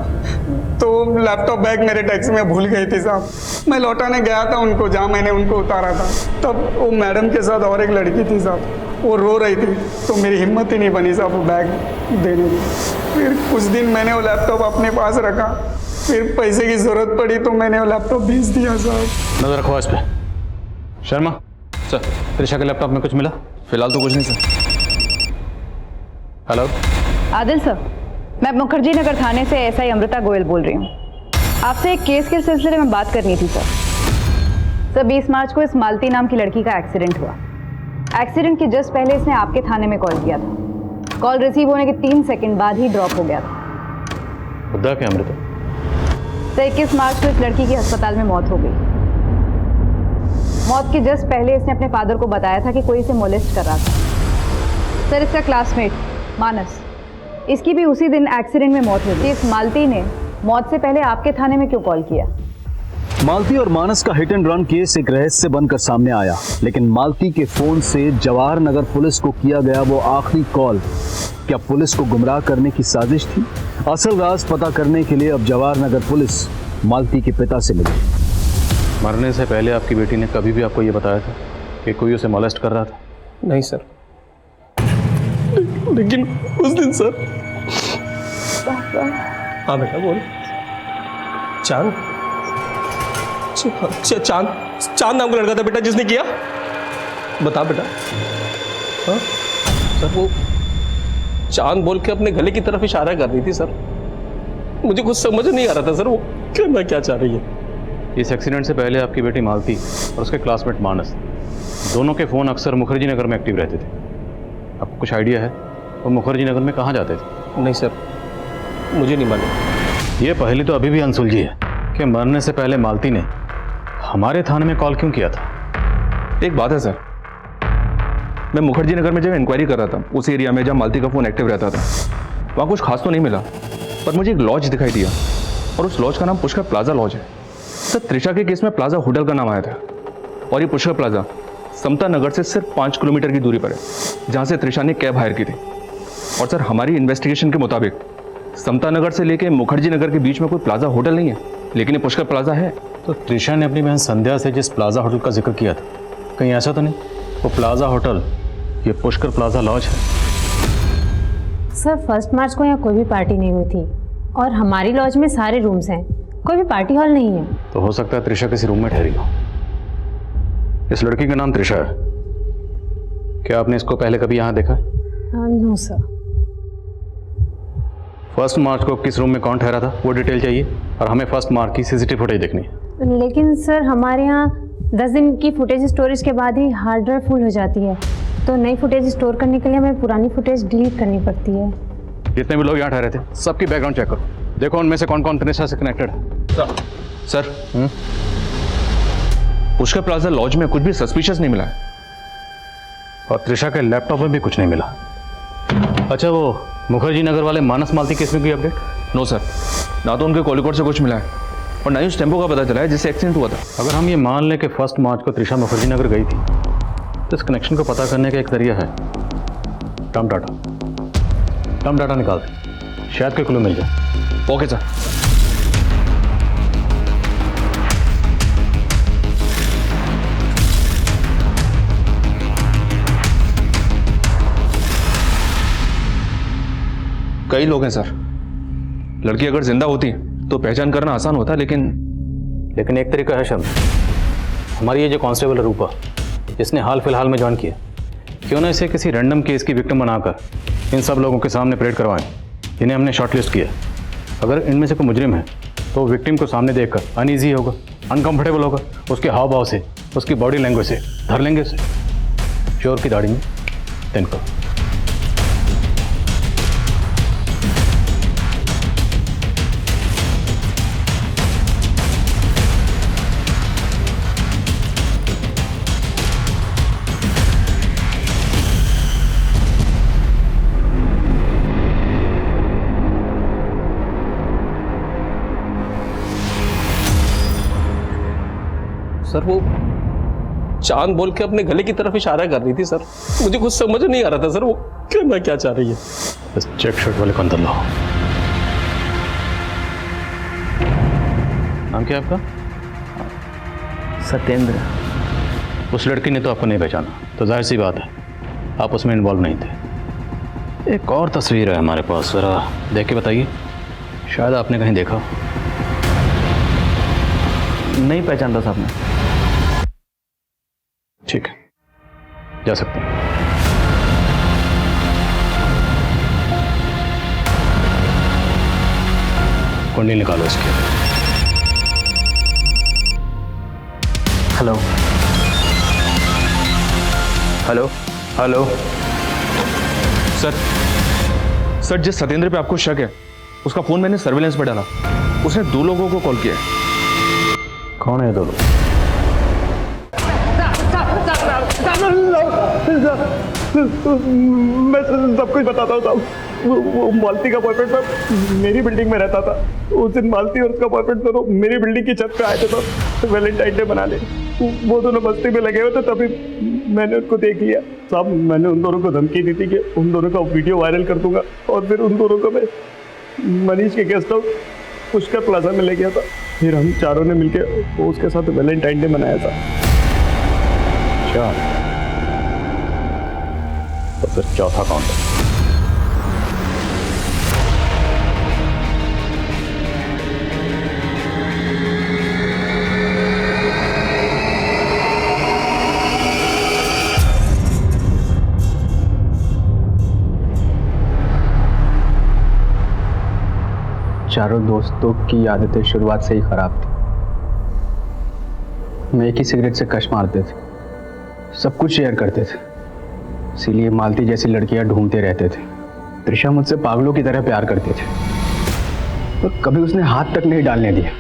तो लैपटॉप बैग मेरे टैक्सी में भूल गई थी साहब। मैं लौटाने गया था उनको जहाँ मैंने उनको उतारा था, तब वो मैडम के साथ और एक लड़की थी साहब, वो रो रही थी, तो मेरी हिम्मत ही नहीं बनी साहब वो बैग देने की। फिर कुछ दिन मैंने वो लैपटॉप अपने पास रखा, फिर पैसे की ज़रूरत पड़ी तो मैंने वो लैपटॉप बेच दिया साहब। नजर रखो इस पे। शर्मा सर, त्रिशा के लैपटॉप में कुछ मिला? फिलहाल तो कुछ नहीं सर। हेलो आदिल सर, मैं मुखर्जी नगर थाने से एसआई अमृता गोयल बोल रही हूँ। आपसे एक केस के सिलसिले में बात करनी थी सर। 20 मार्च को इस मालती नाम की लड़की का एक्सीडेंट हुआ। एक्सीडेंट के जस्ट पहले इसने आपके थाने में कॉल किया था। कॉल रिसीव होने के 3 सेकंड बाद ही ड्रॉप हो गया था। खुदा के अमृता। सर 21 मार्च को इस लड़की की अस्पताल में मौत हो गई। मौत के जस्ट पहले इसने अपने फादर को बताया था कि कोई इसे मोलेस्ट कर रहा था। सर इसका क्लासमेट मानस, इसकी भी उसी दिन एक्सीडेंट में मौत हुई। इस मालती ने मौत से पहले आपके थाने में क्यों कॉल किया? मालती और मानस का हिट एंड रन केस एक रहस्य बनकर सामने आया, लेकिन मालती के फोन से जवाहर नगर पुलिस को किया गया वो आखिरी कॉल क्या पुलिस को गुमराह करने की साजिश थी? असल राज पता करने के लिए अब जवाहर नगर पुलिस मालती के पिता से मिली। मरने से पहले आपकी बेटी ने कभी भी आपको ये बताया था कि कोई उसे मोलेस्ट कर रहा था? नहीं सर, लेकिन उस दिन सर। हाँ बेटा बोल। चांद चांद चांद नाम का लड़का था बेटा जिसने किया? बता बेटा। हाँ सर, वो चांद बोल के अपने गले की तरफ इशारा कर रही थी सर। मुझे कुछ समझ नहीं आ रहा था सर वो करना क्या चाह रही है। इस एक्सीडेंट से पहले आपकी बेटी मालती और उसके क्लासमेट मानस दोनों के फ़ोन अक्सर मुखर्जी नगर में एक्टिव रहते थे। आपको कुछ आइडिया है वो मुखर्जी नगर में कहाँ जाते थे? नहीं सर, मुझे नहीं मालूम। ये पहली तो अभी भी अनसुलझी है कि मरने से पहले मालती ने हमारे थाने में कॉल क्यों किया था? एक बात है सर, मैं मुखर्जी नगर में जब इंक्वायरी कर रहा था उस एरिया में जहाँ मालती का फ़ोन एक्टिव रहता था, वहाँ कुछ खास तो नहीं मिला, पर मुझे एक लॉज दिखाई दिया और उस लॉज का नाम पुष्कर प्लाजा लॉज है। सर त्रिशा के केस में प्लाजा होटल का नाम आया था और ये पुष्कर प्लाजा समता नगर से सिर्फ 5 किलोमीटर की दूरी पर है, जहाँ से त्रिशा ने कैब हायर की थी। और सर हमारी इन्वेस्टिगेशन के मुताबिक समता नगर से लेके मुखर्जी नगर के बीच में कोई प्लाजा होटल नहीं है, लेकिन ये पुष्कर प्लाजा है। तो त्रिशा ने अपनी बहन संध्या से जिस प्लाजा होटल का जिक्र किया था, कहीं ऐसा तो नहीं वो प्लाजा होटल ये पुष्कर प्लाजा लॉज है? सर 1 मार्च को यहाँ कोई भी पार्टी नहीं हुई थी और हमारी लॉज में सारे रूम्स हैं, कोई भी पार्टी हॉल नहीं है। तो हो सकता है त्रिशा किसी रूम में ठहरी हो। इस लड़की का नाम त्रिशा है, क्या आपने इसको पहले कभी यहाँ देखा? No sir. 1 मार्च को किस रूम में कौन ठहरा था वो डिटेल चाहिए और हमें 1 मार्च की सीसीटीवी फुटेज देखनी है। लेकिन सर हमारे यहाँ 10 दिन की फुटेज स्टोरेज के बाद ही हार्ड ड्राइव फुल हो जाती है, तो नई फुटेज स्टोर करने के लिए हमें पुरानी फुटेज डिलीट करनी पड़ती है। जितने भी लोग यहाँ ठहरे थे सबकी बैकग्राउंड चेक करो, देखो उनमें से कौन कौन त्रिशा से कनेक्टेड है। सर पुष्कर प्लाजा लॉज में कुछ भी सस्पिशियस नहीं मिला है और त्रिशा के लैपटॉप में भी कुछ नहीं मिला। अच्छा वो मुखर्जी नगर वाले मानस मालती केस में कोई अपडेट? नो सर, ना तो उनके कॉल रिकॉर्ड से कुछ मिला है और ना ही उस टेम्पो का पता चला है जिससे एक्सीडेंट हुआ था। अगर हम ये मान लें कि 1 मार्च को त्रिशा मुखर्जी नगर गई थी तो इस कनेक्शन को पता करने का एक जरिया है टर्म डाटा निकाल दें, शायद कोई क्लू मिल जाए। Okay sir. कई लोग हैं सर, लड़की अगर जिंदा होती तो पहचान करना आसान होता, लेकिन एक तरीका है शर्म, हमारी ये जो कांस्टेबल है रूपा जिसने हाल फिलहाल में ज्वाइन किया, क्यों ना इसे किसी रैंडम केस की विक्टिम बनाकर इन सब लोगों के सामने परेड करवाएं जिन्हें हमने शॉर्टलिस्ट किया। अगर इनमें से कोई मुजरिम है तो विक्टिम को सामने देखकर अनईजी होगा, अनकंफर्टेबल होगा, उसके हाव भाव से, उसकी बॉडी लैंग्वेज से धर लेंगे उसे। चोर की दाढ़ी में तिनका। सर वो चांद बोल के अपने गले की तरफ इशारा कर रही थी सर। मुझे कुछ समझ नहीं आ रहा था सर वो करना क्या चाह रही है। बस चेक शर्ट वाले को अंदर लाओ। नाम क्या है आपका? सत्येंद्र। उस लड़की ने तो आपको नहीं पहचाना, तो जाहिर सी बात है आप उसमें इन्वॉल्व नहीं थे। एक और तस्वीर है हमारे पास, ज़रा देख के बताइए, शायद आपने कहीं देखा। नहीं पहचानता साहब ने। ठीक है, जा सकते हैं। कुंडली निकालो इसके। हेलो हेलो हेलो सर जिस सत्येंद्र पे आपको शक है उसका फोन मैंने सर्विलेंस पर डाला। उसने 2 लोगों को कॉल किया है। कौन है 2 लोग? मैं सब कुछ बताता हूँ साहब। वो मालती का बॉयफ्रेंड था, मेरी बिल्डिंग में रहता था। उस दिन मालती और उसका बॉयफ्रेंड दोनों मेरी बिल्डिंग की छत पे आए थे तो वैलेंटाइन डे मनाने। वो दोनों मस्ती में लगे हुए थे, तभी मैंने उनको देख लिया साहब। मैंने उन दोनों को धमकी दी थी कि उन दोनों का वीडियो वायरल कर दूंगा, और फिर उन दोनों को मैं मनीष के गेस्ट हाउस पुष्कर प्लाजा में ले गया था। फिर हम चारों ने मिलकर उसके साथ वैलेंटाइन डे मनाया था। अच्छा, तो फिर चौथा कौन है? चारों दोस्तों की आदतें शुरुआत से ही खराब थी। मैं एक ही सिगरेट से कश मारते थे, सब कुछ शेयर करते थे, इसीलिए मालती जैसी लड़कियां ढूंढते रहते थे। त्रिशा मुझसे पागलों की तरह प्यार करते थे, तो कभी उसने हाथ तक नहीं डालने दिया।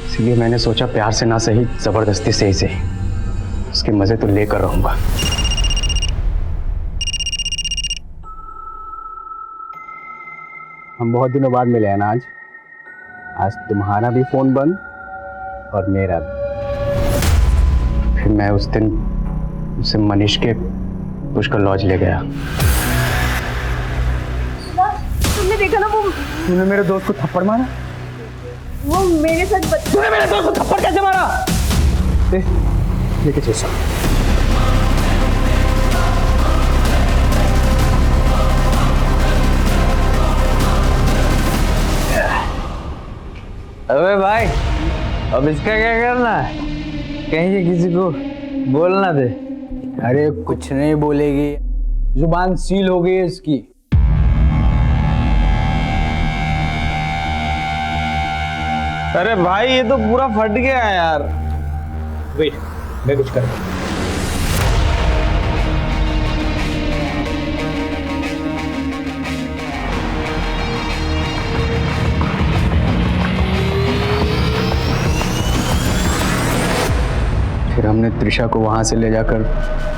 इसीलिए मैंने सोचा प्यार से ना सही, जबरदस्ती से ही सही, उसके मजे तो लेकर रहूंगा। हम बहुत दिनों बाद मिले हैं ना आज तुम्हारा भी फोन बंद और मेरा भी। फिर मैं उस दिन उसे मनीष के पुष्कर लॉज ले गया। तुमने देखा ना तूने मेरे दोस्त को थप्पड़ मारा? वो मेरे साथ तूने मेरे दोस्त को थप्पड़ कैसे मारा? लेके चल साहब। अबे भाई, अब इसका क्या करना है? कहीं से किसी को बोलना दे। अरे कुछ नहीं बोलेगी, जुबान सील हो गई है इसकी। अरे भाई ये तो पूरा फट गया है यार। वेट, मैं कुछ कर रहा हूं। फिर हमने त्रिशा को वहां से ले जाकर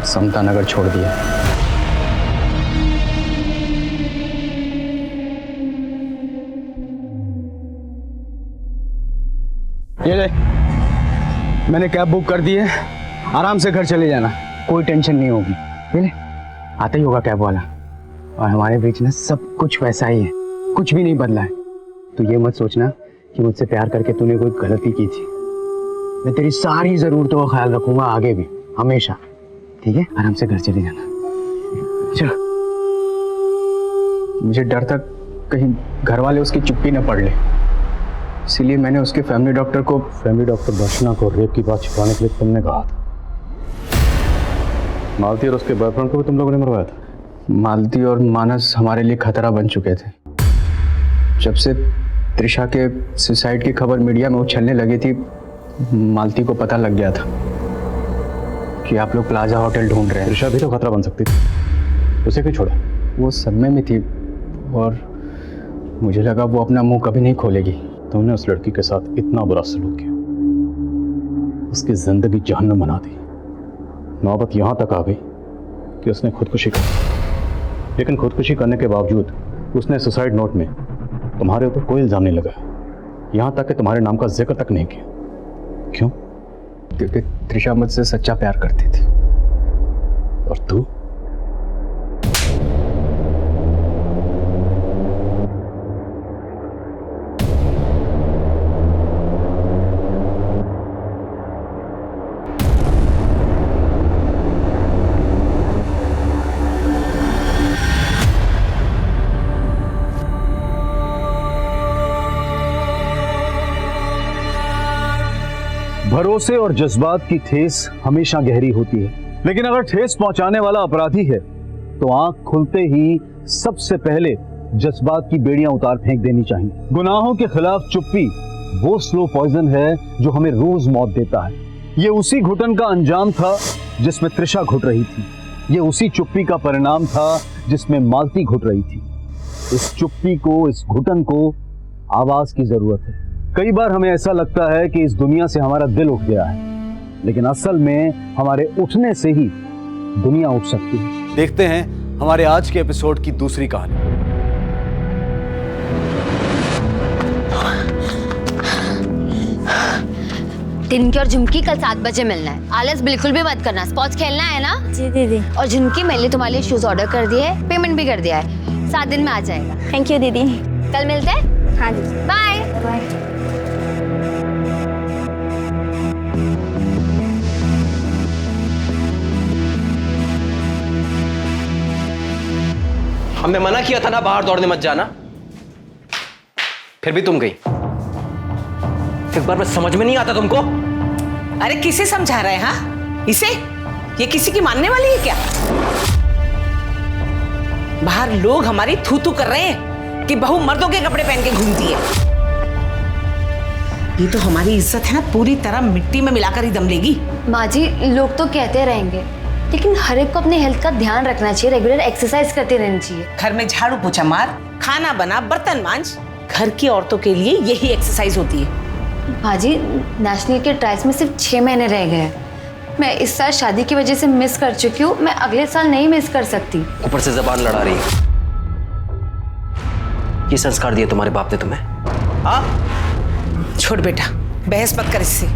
समता नगर छोड़ दिया। ये ले, मैंने कैब बुक कर दी है, आराम से घर चले जाना, कोई टेंशन नहीं होगी। ये ले, आता ही होगा कैब वाला। और हमारे बीच में सब कुछ वैसा ही है, कुछ भी नहीं बदला है। तो ये मत सोचना कि मुझसे प्यार करके तूने कोई गलती की थी। मैं तेरी सारी जरूरतों का ख्याल रखूंगा आगे भी, हमेशा। ठीक है, आराम से घर चले जाना। चलो। मुझे डर था कहीं घर वाले उसकी चुप्पी न पढ़ ले, इसीलिए मैंने उसके फैमिली डॉक्टर दर्शना को रेप की बात छुपाने के लिए तुमने कहा था। मालती और उसके बॉयफ्रेंड को भी तुम लोगों ने मरवाया था? मालती और मानस हमारे लिए खतरा बन चुके थे। जब से त्रिशा के सुसाइड की खबर मीडिया में उछलने लगी थी, मालती को पता लग गया था कि आप लोग प्लाजा होटल ढूंढ रहे हैं। त्रिशा भी तो खतरा बन सकती थी, उसे क्यों छोड़ा? वो सदमे में थी और मुझे लगा वो अपना मुंह कभी नहीं खोलेगी। तुमने उस लड़की के साथ इतना बुरा सलूक किया, उसकी जिंदगी जहन्नम बना दी। नौबत यहाँ तक आ गई कि उसने खुदकुशी की, लेकिन खुदकुशी करने के बावजूद उसने सुसाइड नोट में तुम्हारे ऊपर कोई इल्जाम नहीं लगाया, यहाँ तक कि तुम्हारे नाम का जिक्र तक नहीं किया। क्यों? क्योंकि त्रिशा मुझसे सच्चा प्यार करती थी। और तू? भरोसे और जज्बात की ठेस हमेशा गहरी होती है, लेकिन अगर ठेस पहुंचाने वाला अपराधी है तो आंख खुलते ही सबसे पहले जज्बात की बेड़ियां उतार फेंक देनी चाहिए। गुनाहों के खिलाफ चुप्पी वो स्लो पॉइजन है जो हमें रोज मौत देता है। ये उसी घुटन का अंजाम था जिसमें त्रिशा घुट रही थी। ये उसी चुप्पी का परिणाम था जिसमें मालती घुट रही थी। इस चुप्पी को, इस घुटन को आवाज की जरूरत है। कई बार हमें ऐसा लगता है कि इस दुनिया से हमारा दिल उठ गया है, लेकिन असल में हमारे उठने से ही दुनिया उठ सकती है। देखते हैं हमारे आज के एपिसोड की दूसरी कहानी। टिनकी और झुमकी कल 7 बजे मिलना है। आलस बिल्कुल भी मत करना। स्पोर्ट्स खेलना है ना? जी दीदी। और झुमकी, मैंने तुम्हारे लिए शूज ऑर्डर कर दिए है, पेमेंट भी कर दिया है, 7 दिन में आ जाएगा। थैंक यू दीदी। कल मिलते हैं। हाँ जी, बाय बाय। हमने मना किया था ना बाहर दौड़ने मत जाना, फिर भी तुम गई। एक बार में समझ में नहीं आता तुमको? अरे किसे समझा रहे हैं? हाँ, इसे? ये किसी की मानने वाली है क्या? बाहर लोग हमारी थू थू कर रहे हैं कि बहू मर्दों के कपड़े पहन के घूमती है। ये तो हमारी इज्जत है ना, पूरी तरह मिट्टी में मिलाकर ही दम लेगी। माँ जी, लोग तो कहते रहेंगे, लेकिन हर एक को अपने हेल्थ का ध्यान रखना चाहिए, रेगुलर एक्सरसाइज करते रहना चाहिए। घर में झाड़ू पोछा मार, खाना बना, बर्तन मांज। घर की औरतों के लिए यही एक्सरसाइज होती है। माँ जी, नेशनल के ट्रायल्स में सिर्फ 6 महीने रह गए हैं। मैं इस साल शादी की वजह से मिस कर चुकी हूँ, मैं अगले साल नहीं मिस कर सकती। ऊपर से जबान लड़ा रही है। ये संस्कार दिए तुम्हारे बाप ने तुम्हें? हाँ? छोड़ बेटा, बहस मत कर इससे।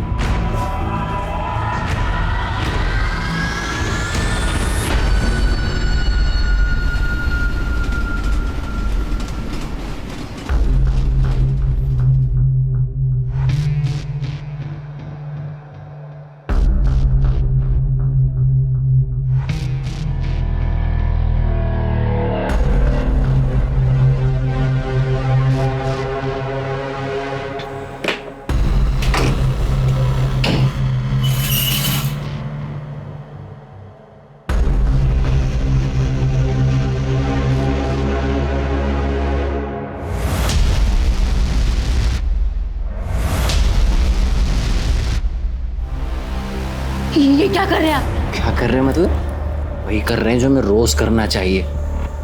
ये क्या कर रहे हैं आप? क्या कर रहे हैं मतलब? वही कर रहे हैं जो हमें रोज करना चाहिए।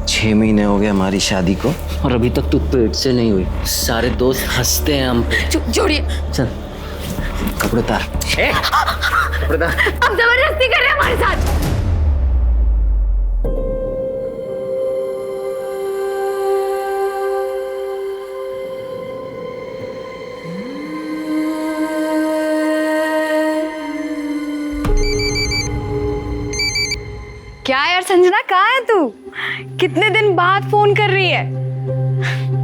6 महीने हो गए हमारी शादी को और अभी तक तू पेट से नहीं हुई। सारे दोस्त हंसते हैं हम पे। छोड़िए। चल कपड़े उतार। कपड़े उतार। आप जबरदस्ती कर रहे हैं हमारे साथ। क्या यार संजना, कहाँ है तू? कितने दिन बाद फोन कर रही है?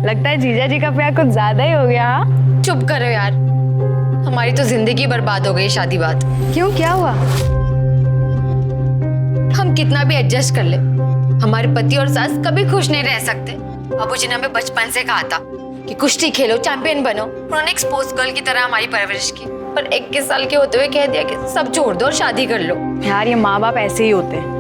लगता है जीजा जी का प्यार कुछ ज्यादा ही हो गया। हाँ, चुप करो यार, हमारी तो जिंदगी बर्बाद हो गई शादी बाद। क्यों, क्या हुआ? हम कितना भी एडजस्ट कर ले, हमारे पति और सास कभी खुश नहीं रह सकते। बाबूजी ने हमें बचपन से कहा था कि कुश्ती खेलो, चैंपियन बनो। उन्होंने एक स्पोर्ट्स गर्ल की तरह हमारी परवरिश की, पर 21 साल के होते हुए कह दिया कि सब छोड़ दो और शादी कर लो। यार, ये माँ बाप ऐसे ही होते हैं।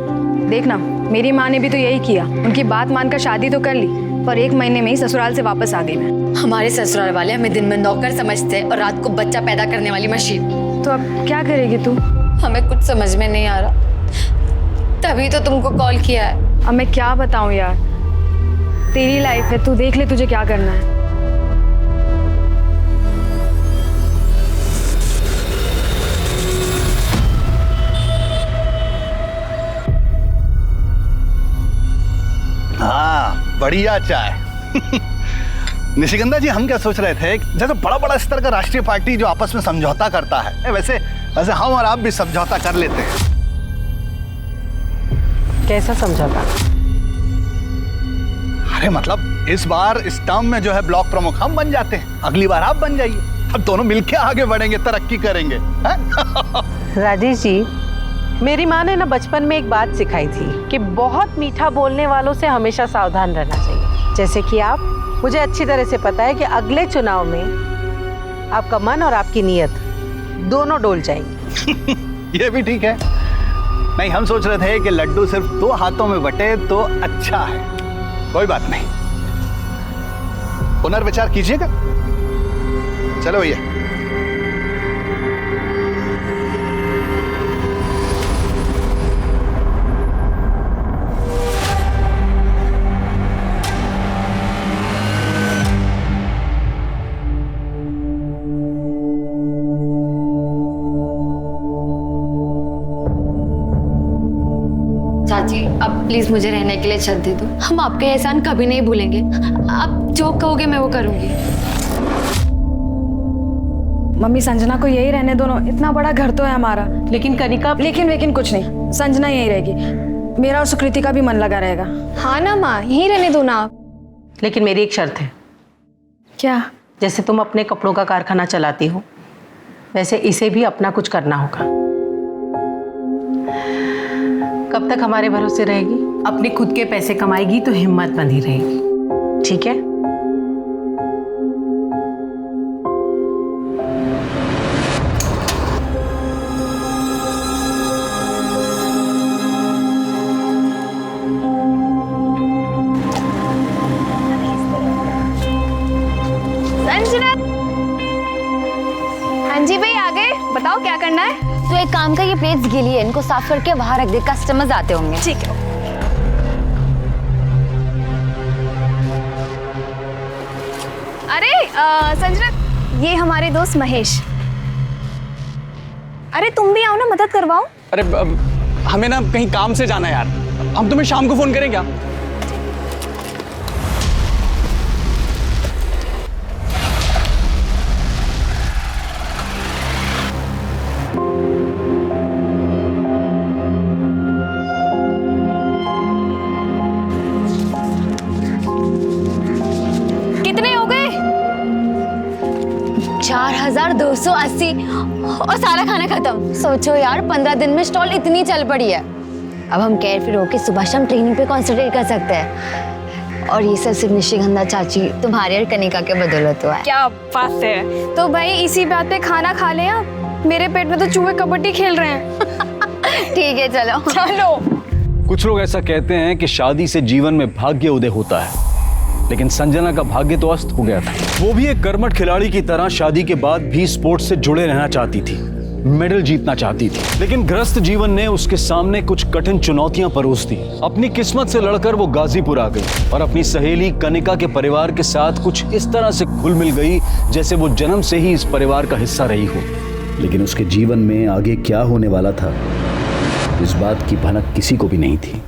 देखना, मेरी माँ ने भी तो यही किया। उनकी बात मानकर शादी तो कर ली, पर 1 महीने में ही ससुराल से वापस आ गई मैं। हमारे ससुराल वाले हमें दिन में नौकर समझते हैं और रात को बच्चा पैदा करने वाली मशीन। तो अब क्या करेगी तू? हमें कुछ समझ में नहीं आ रहा, तभी तो तुमको कॉल किया है। अब मैं क्या बताऊं यार, तेरी लाइफ है, तू देख ले तुझे क्या करना है। हाँ, बढ़िया चाय। निशिगंधा जी, हम क्या सोच रहे थे, जैसे बड़ा बड़ा स्तर का राष्ट्रीय पार्टी जो आपस में समझौता करता है, वैसे वैसे हम और आप भी समझौता कर लेते हैं। कैसा समझौता? अरे मतलब इस बार इस टर्म में जो है ब्लॉक प्रमुख हम बन जाते हैं, अगली बार आप बन जाइए, अब दोनों मिलके आगे बढ़ेंगे, तरक्की करेंगे। राजेश जी, मेरी माँ ने ना बचपन में एक बात सिखाई थी कि बहुत मीठा बोलने वालों से हमेशा सावधान रहना चाहिए। जैसे कि आप, मुझे अच्छी तरह से पता है कि अगले चुनाव में आपका मन और आपकी नीयत दोनों डोल जाएंगी। ये भी ठीक है। नहीं, हम सोच रहे थे कि लड्डू सिर्फ 2 हाथों में बटे तो अच्छा है। कोई बात नहीं, पुनर्विचार कीजिएगा। चलो भैया। चाची, अब प्लीज मुझे रहने के लिए छत दे दो। हम आपके एहसान कभी नहीं भूलेंगे। आप जो कहोगे मैं वो करूंगी। मम्मी, संजना को यही रहने दो ना, इतना बड़ा घर तो है हमारा। लेकिन कनिका, लेकिन कुछ नहीं, संजना यही रहेगी। मेरा और सुकृति का भी मन लगा रहेगा। हाँ ना माँ, यहीं रहने दो ना आप। लेकिन मेरी एक शर्त है। क्या? जैसे तुम अपने कपड़ों का कारखाना चलाती हो, वैसे इसे भी अपना कुछ करना होगा। कब तक हमारे भरोसे रहेगी? अपने खुद के पैसे कमाएगी तो हिम्मत बंधी रहेगी, ठीक है? संजना, हाँ जी भाई, आ गए। बताओ क्या करना है? तो एक काम का, ये प्लेट्स गीली है, इनको साफ करके बाहर रख दे, कस्टमर्स आते होंगे। ठीक है। अरे संजना, ये हमारे दोस्त महेश। अरे तुम भी आओ ना, मदद करवाओ। अरे हमें ना कहीं काम से जाना है यार, हम तुम्हें शाम को फोन करें क्या? कितने हो गए? 4280 और सारा खाना खत्म। सोचो यार, 15 दिन में स्टॉल इतनी चल पड़ी है। अब हम केयर फ्री होकर सुबह शाम ट्रेनिंग पे कॉन्सेंट्रेट कर सकते हैं। और ये सब सिर्फ निशिगंधा चाची, तुम्हारे और कनिका के बदौलत हुआ है। क्या बात है। तो भाई इसी बात पे खाना खा ले। मेरे पेट में तो चूहे कबड्डी खेल रहे हैं। ठीक है, चलो चलो। कुछ लोग ऐसा कहते हैं कि शादी से जीवन में भाग्य उदय होता है, लेकिन संजना का भाग्य तो अस्त हो गया था। वो भी एक कर्मठ खिलाड़ी की तरह शादी के बाद भी स्पोर्ट्स से जुड़े रहना चाहती थी, मेडल जीतना चाहती थी। लेकिन ग्रस्त जीवन ने उसके सामने कुछ कठिन चुनौतियां परोस दी। अपनी किस्मत से लड़कर वो गाजीपुर आ गई और अपनी सहेली कनिका के परिवार के साथ कुछ इस तरह से घुल मिल गई जैसे वो जन्म से ही इस परिवार का हिस्सा रही हो। लेकिन उसके जीवन में आगे क्या होने वाला था, इस बात की भनक किसी को भी नहीं थी।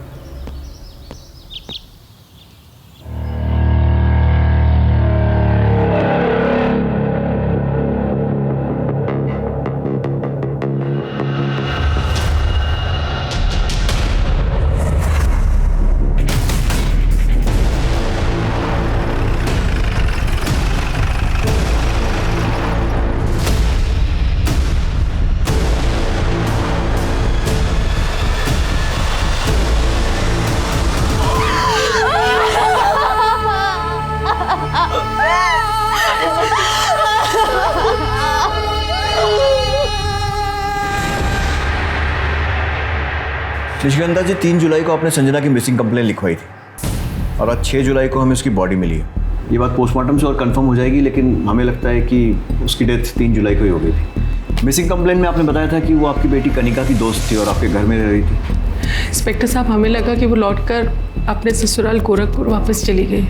निशिगंधा जी, 3 जुलाई को आपने संजना की मिसिंग कंप्लेन लिखवाई थी और आज 6 जुलाई को हमें उसकी बॉडी मिली है। ये बात पोस्टमार्टम से और कंफर्म हो जाएगी, लेकिन हमें लगता है कि उसकी डेथ 3 जुलाई को ही हो गई थी। मिसिंग कंप्लेन में आपने बताया था कि वो आपकी बेटी कनिका की दोस्त थी और आपके घर में रह रही थी। इंस्पेक्टर साहब, हमें लगा कि वो लौटकर अपने ससुराल गोरखपुर वापस चली गई,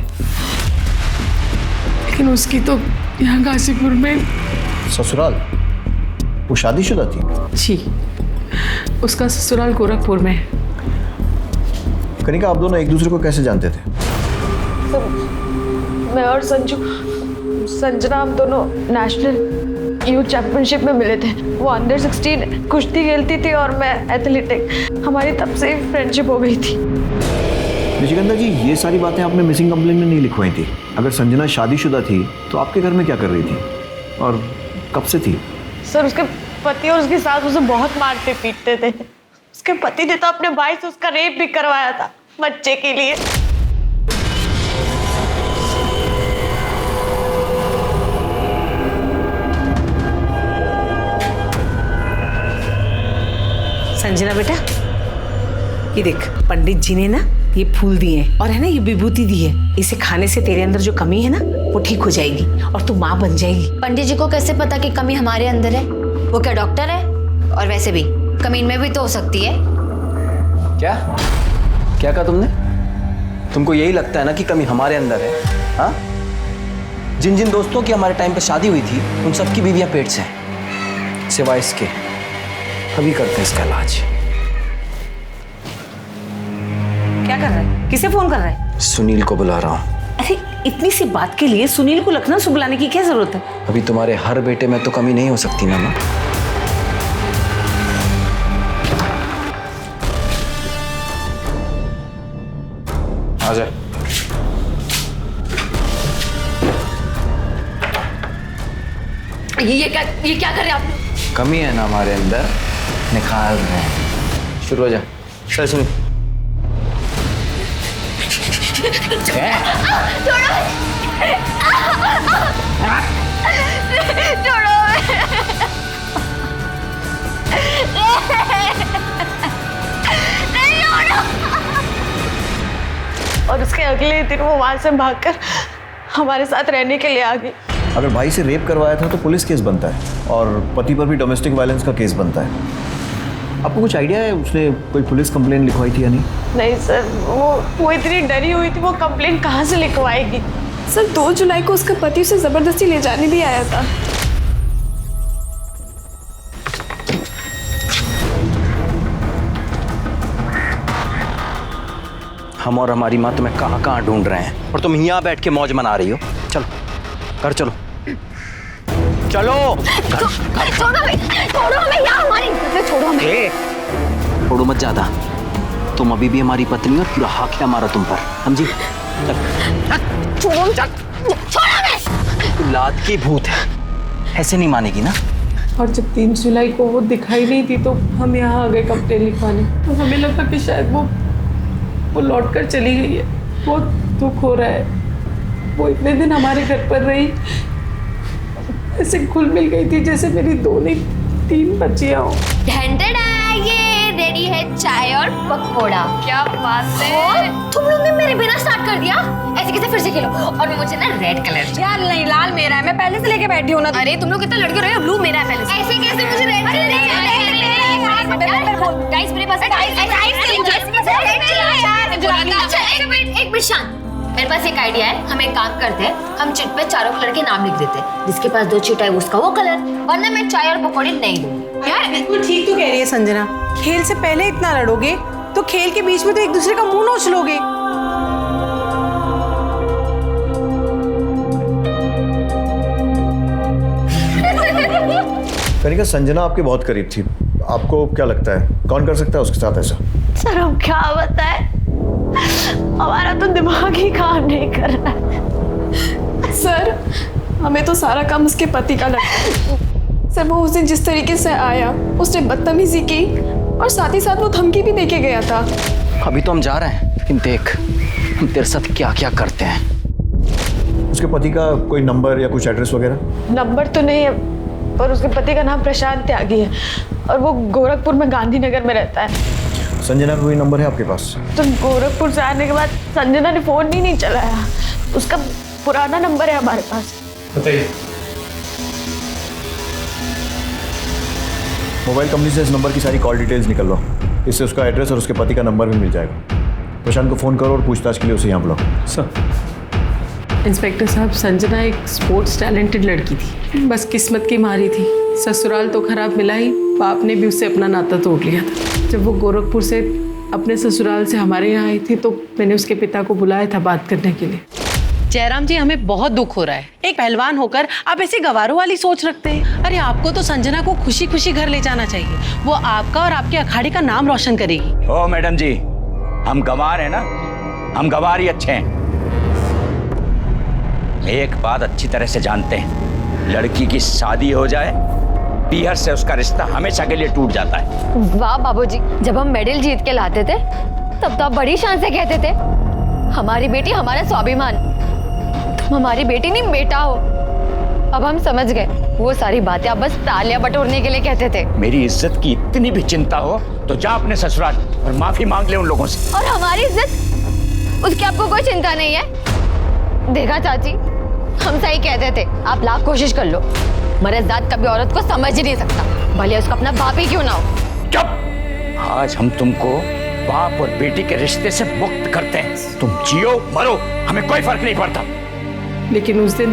लेकिन उसकी तो यहाँ गाजीपुर में। ससुराल? वो शादीशुदा थी? जी, उसका ससुराल गोरखपुर में। कनिका, आप दोनों एक दूसरे को कैसे जानते थे? मैं और संजना हम दोनों नेशनल यूथ चैंपियनशिप में मिले थे। वो अंडर 16 कुश्ती खेलती थी और मैं एथलेटिक। हमारी तब से फ्रेंडशिप हो गई थी। निशिकांता जी, ये सारी बातें आपने मिसिंग कंप्लेन में नहीं लिखवाई थी। अगर संजना शादीशुदा थी तो आपके घर में क्या कर रही थी और कब से थी? सर, उसके पति और उसकी सास उसे बहुत मारते पीटते थे। उसके पति ने तो अपने भाई से उसका रेप भी करवाया था बच्चे के लिए। संजना बेटा, ये देख, पंडित जी ने ना ये फूल दिए और है ना ये विभूति दी है। इसे खाने से तेरे अंदर जो कमी है ना वो ठीक हो जाएगी और तू माँ बन जाएगी। पंडित जी को कैसे पता कि कमी हमारे अंदर है? वो क्या डॉक्टर है? और वैसे भी कमी इनमें भी तो हो सकती है। क्या क्या कहा तुमने? तुमको यही लगता है ना कि कमी हमारे अंदर है? हाँ, जिन जिन दोस्तों की हमारे टाइम पे शादी हुई थी उन सबकी बीवियां पेट से हैं, सिवाय इसके। अभी करते हैं इसका इलाज। क्या कर रहा है? किसे फोन कर रहा है? सुनील को बुला रहा हूँ। अरे इतनी सी बात के लिए सुनील को लखनऊ से बुलाने की क्या जरूरत है? अभी तुम्हारे हर बेटे में तो कमी नहीं हो सकती ना माँ। आजा। ये क्या कर रहे हैं आप लोग? कमी है ना हमारे अंदर, निकाल रहे हैं। शुरू हो जा। चल सुन। और उसके अगले दिन वो वहां से भागकर हमारे साथ रहने के लिए आ गई। अगर भाई से रेप करवाया था तो पुलिस केस बनता है और पति पर भी डोमेस्टिक वायलेंस का केस बनता है। आपको कुछ आइडिया है उसने कोई पुलिस कंप्लेन लिखवाई थी या नहीं? नहीं सर, वो इतनी डरी हुई थी, वो कंप्लेन कहाँ से लिखवाएगी? सर 2 जुलाई को उसका पति उसे जबरदस्ती ले जाने भी आया था। हम और हमारी माँ तुम्हें कहाँ कहाँ ढूंढ रहे हैं और तुम यहाँ बैठ के मौज मना रही हो। चलो घर चलो, चलो। छोड़ो हमें यार, हमारी छोड़ो हमें। छोड़ो मत ज्यादा, तुम अभी भी हमारी पत्नी हो, पूरा हक है हमारा तुम पर, समझी? छोड़ो हमें। लात की भूत है, ऐसे नहीं मानेगी ना। और जब 3 जुलाई को वो दिखाई नहीं थी तो हम यहाँ आ गए कंप्लेन लिखवाने। तो हमें लगा कि शायद वो लौट कर चली गई है। बहुत दुख हो रहा है। वो इतने दिन हमारे घर पर रही, ऐसे घुल मिल गई थी जैसे मेरी 2 नहीं 3 बच्चियां हो। ये रेडी है चाय और पकोड़ा। क्या बात है, तुम लोग ने मेरे बिना स्टार्ट कर दिया। ऐसे कैसे फिर से खेलो? और मुझे ना रेड कलर। यार नहीं, लाल मेरा है, मैं पहले से लेके बैठी हूँ ना। अरे तुम लोग कितना लड़के रहे हो, ब्लू मेरा है पहले से। ऐसे कैसे मुझे रेड कलर? गाइस मेरे पास एक मिनट शांत। मेरे पास एक आइडिया है। हम एक काम करते हैं, हम चिट पे चारों कलर के नाम लिख देते हैं। जिसके पास 2 चिट है उसका वो कलर, वरना मैं चाय और पकौड़े नहीं दूंगी। यार बिल्कुल ठीक तो कह रही है संजना। खेल से पहले इतना लड़ोगे तो खेल के बीच में तो एक दूसरे का मुंह नोच लोगे। कनिका, संजना आपके बहुत करीब थी। आपको क्या लगता है कौन कर सकता है उसके साथ ऐसा? सर हम क्या बताएं, हमारा तो दिमाग ही काम नहीं कर रहा है। सर हमें तो सारा काम उसके पति का लगता है। सर वो उस दिन जिस तरीके से आया, उसने बदतमीजी की और साथ ही साथ वो धमकी भी देके गया था। अभी तो हम जा रहे हैं, लेकिन देख हम तेरे साथ क्या क्या करते हैं। उसके पति का कोई नंबर या कुछ एड्रेस वगैरह? नंबर तो नहीं है, पर उसके पति का नाम प्रशांत त्यागी है और वो गोरखपुर में गांधीनगर में रहता है। संजना का कोई नंबर है आपके पास? तो गोरखपुर से आने के बाद संजना ने फोन ही नहीं चलाया। उसका पुराना नंबर है हमारे पास। बताइए। मोबाइल कंपनी से इस नंबर की सारी कॉल डिटेल्स निकल लो। इससे उसका एड्रेस और उसके पति का नंबर भी मिल जाएगा। प्रशांत को फोन करो और पूछताछ के लिए उसे यहाँ बुलाओ। सर इंस्पेक्टर साहब, संजना एक स्पोर्ट्स टैलेंटेड लड़की थी, बस किस्मत की मारी थी। ससुराल तो खराब मिला ही, बाप ने भी उससे अपना नाता तोड़ लिया था। जब वो गोरखपुर से अपने ससुराल से हमारे यहाँ आई थी तो मैंने उसके पिता को बुलाया था बात करने के लिए। जयराम जी, हमें बहुत दुख हो रहा है। एक पहलवान होकर आप ऐसी गवारों वाली सोच रखते हैं। अरे आपको तो संजना को खुशी खुशी घर ले जाना चाहिए। वो आपका और आपके अखाड़े का नाम रोशन करेगी। ओ मैडम जी, हम गंवार हैं ना, हम गंवार ही अच्छे हैं। एक बात अच्छी तरह से जानते हैं, लड़की की शादी हो जाए पीहर से उसका रिश्ता हमेशा के लिए टूट जाता है। वाह बाबूजी, जब हम मेडल जीत के लाते थे तब तो आप बड़ी शान से कहते थे हमारी बेटी हमारा स्वाभिमान, तुम हमारी बेटी नहीं बेटा हो। अब हम समझ गए वो सारी बातें आप बस तालियां बटोरने के लिए कहते थे। मेरी इज्जत की इतनी भी चिंता हो तो जा अपने ससुराल और माफी मांग ले उन लोगों से। और हमारी इज्जत, उसकी आपको कोई चिंता नहीं है? देखा चाची, हम सही कहते थे, आप लाख कोशिश कर लो, मर्दात कभी औरत को समझ ही नहीं सकता, भले उसका अपना बाप ही क्यों ना हो। चुप! आज हम तुमको बाप और बेटी के रिश्ते से मुक्त करते हैं। तुम जियो मरो, हमें कोई फर्क नहीं पड़ता। लेकिन उस दिन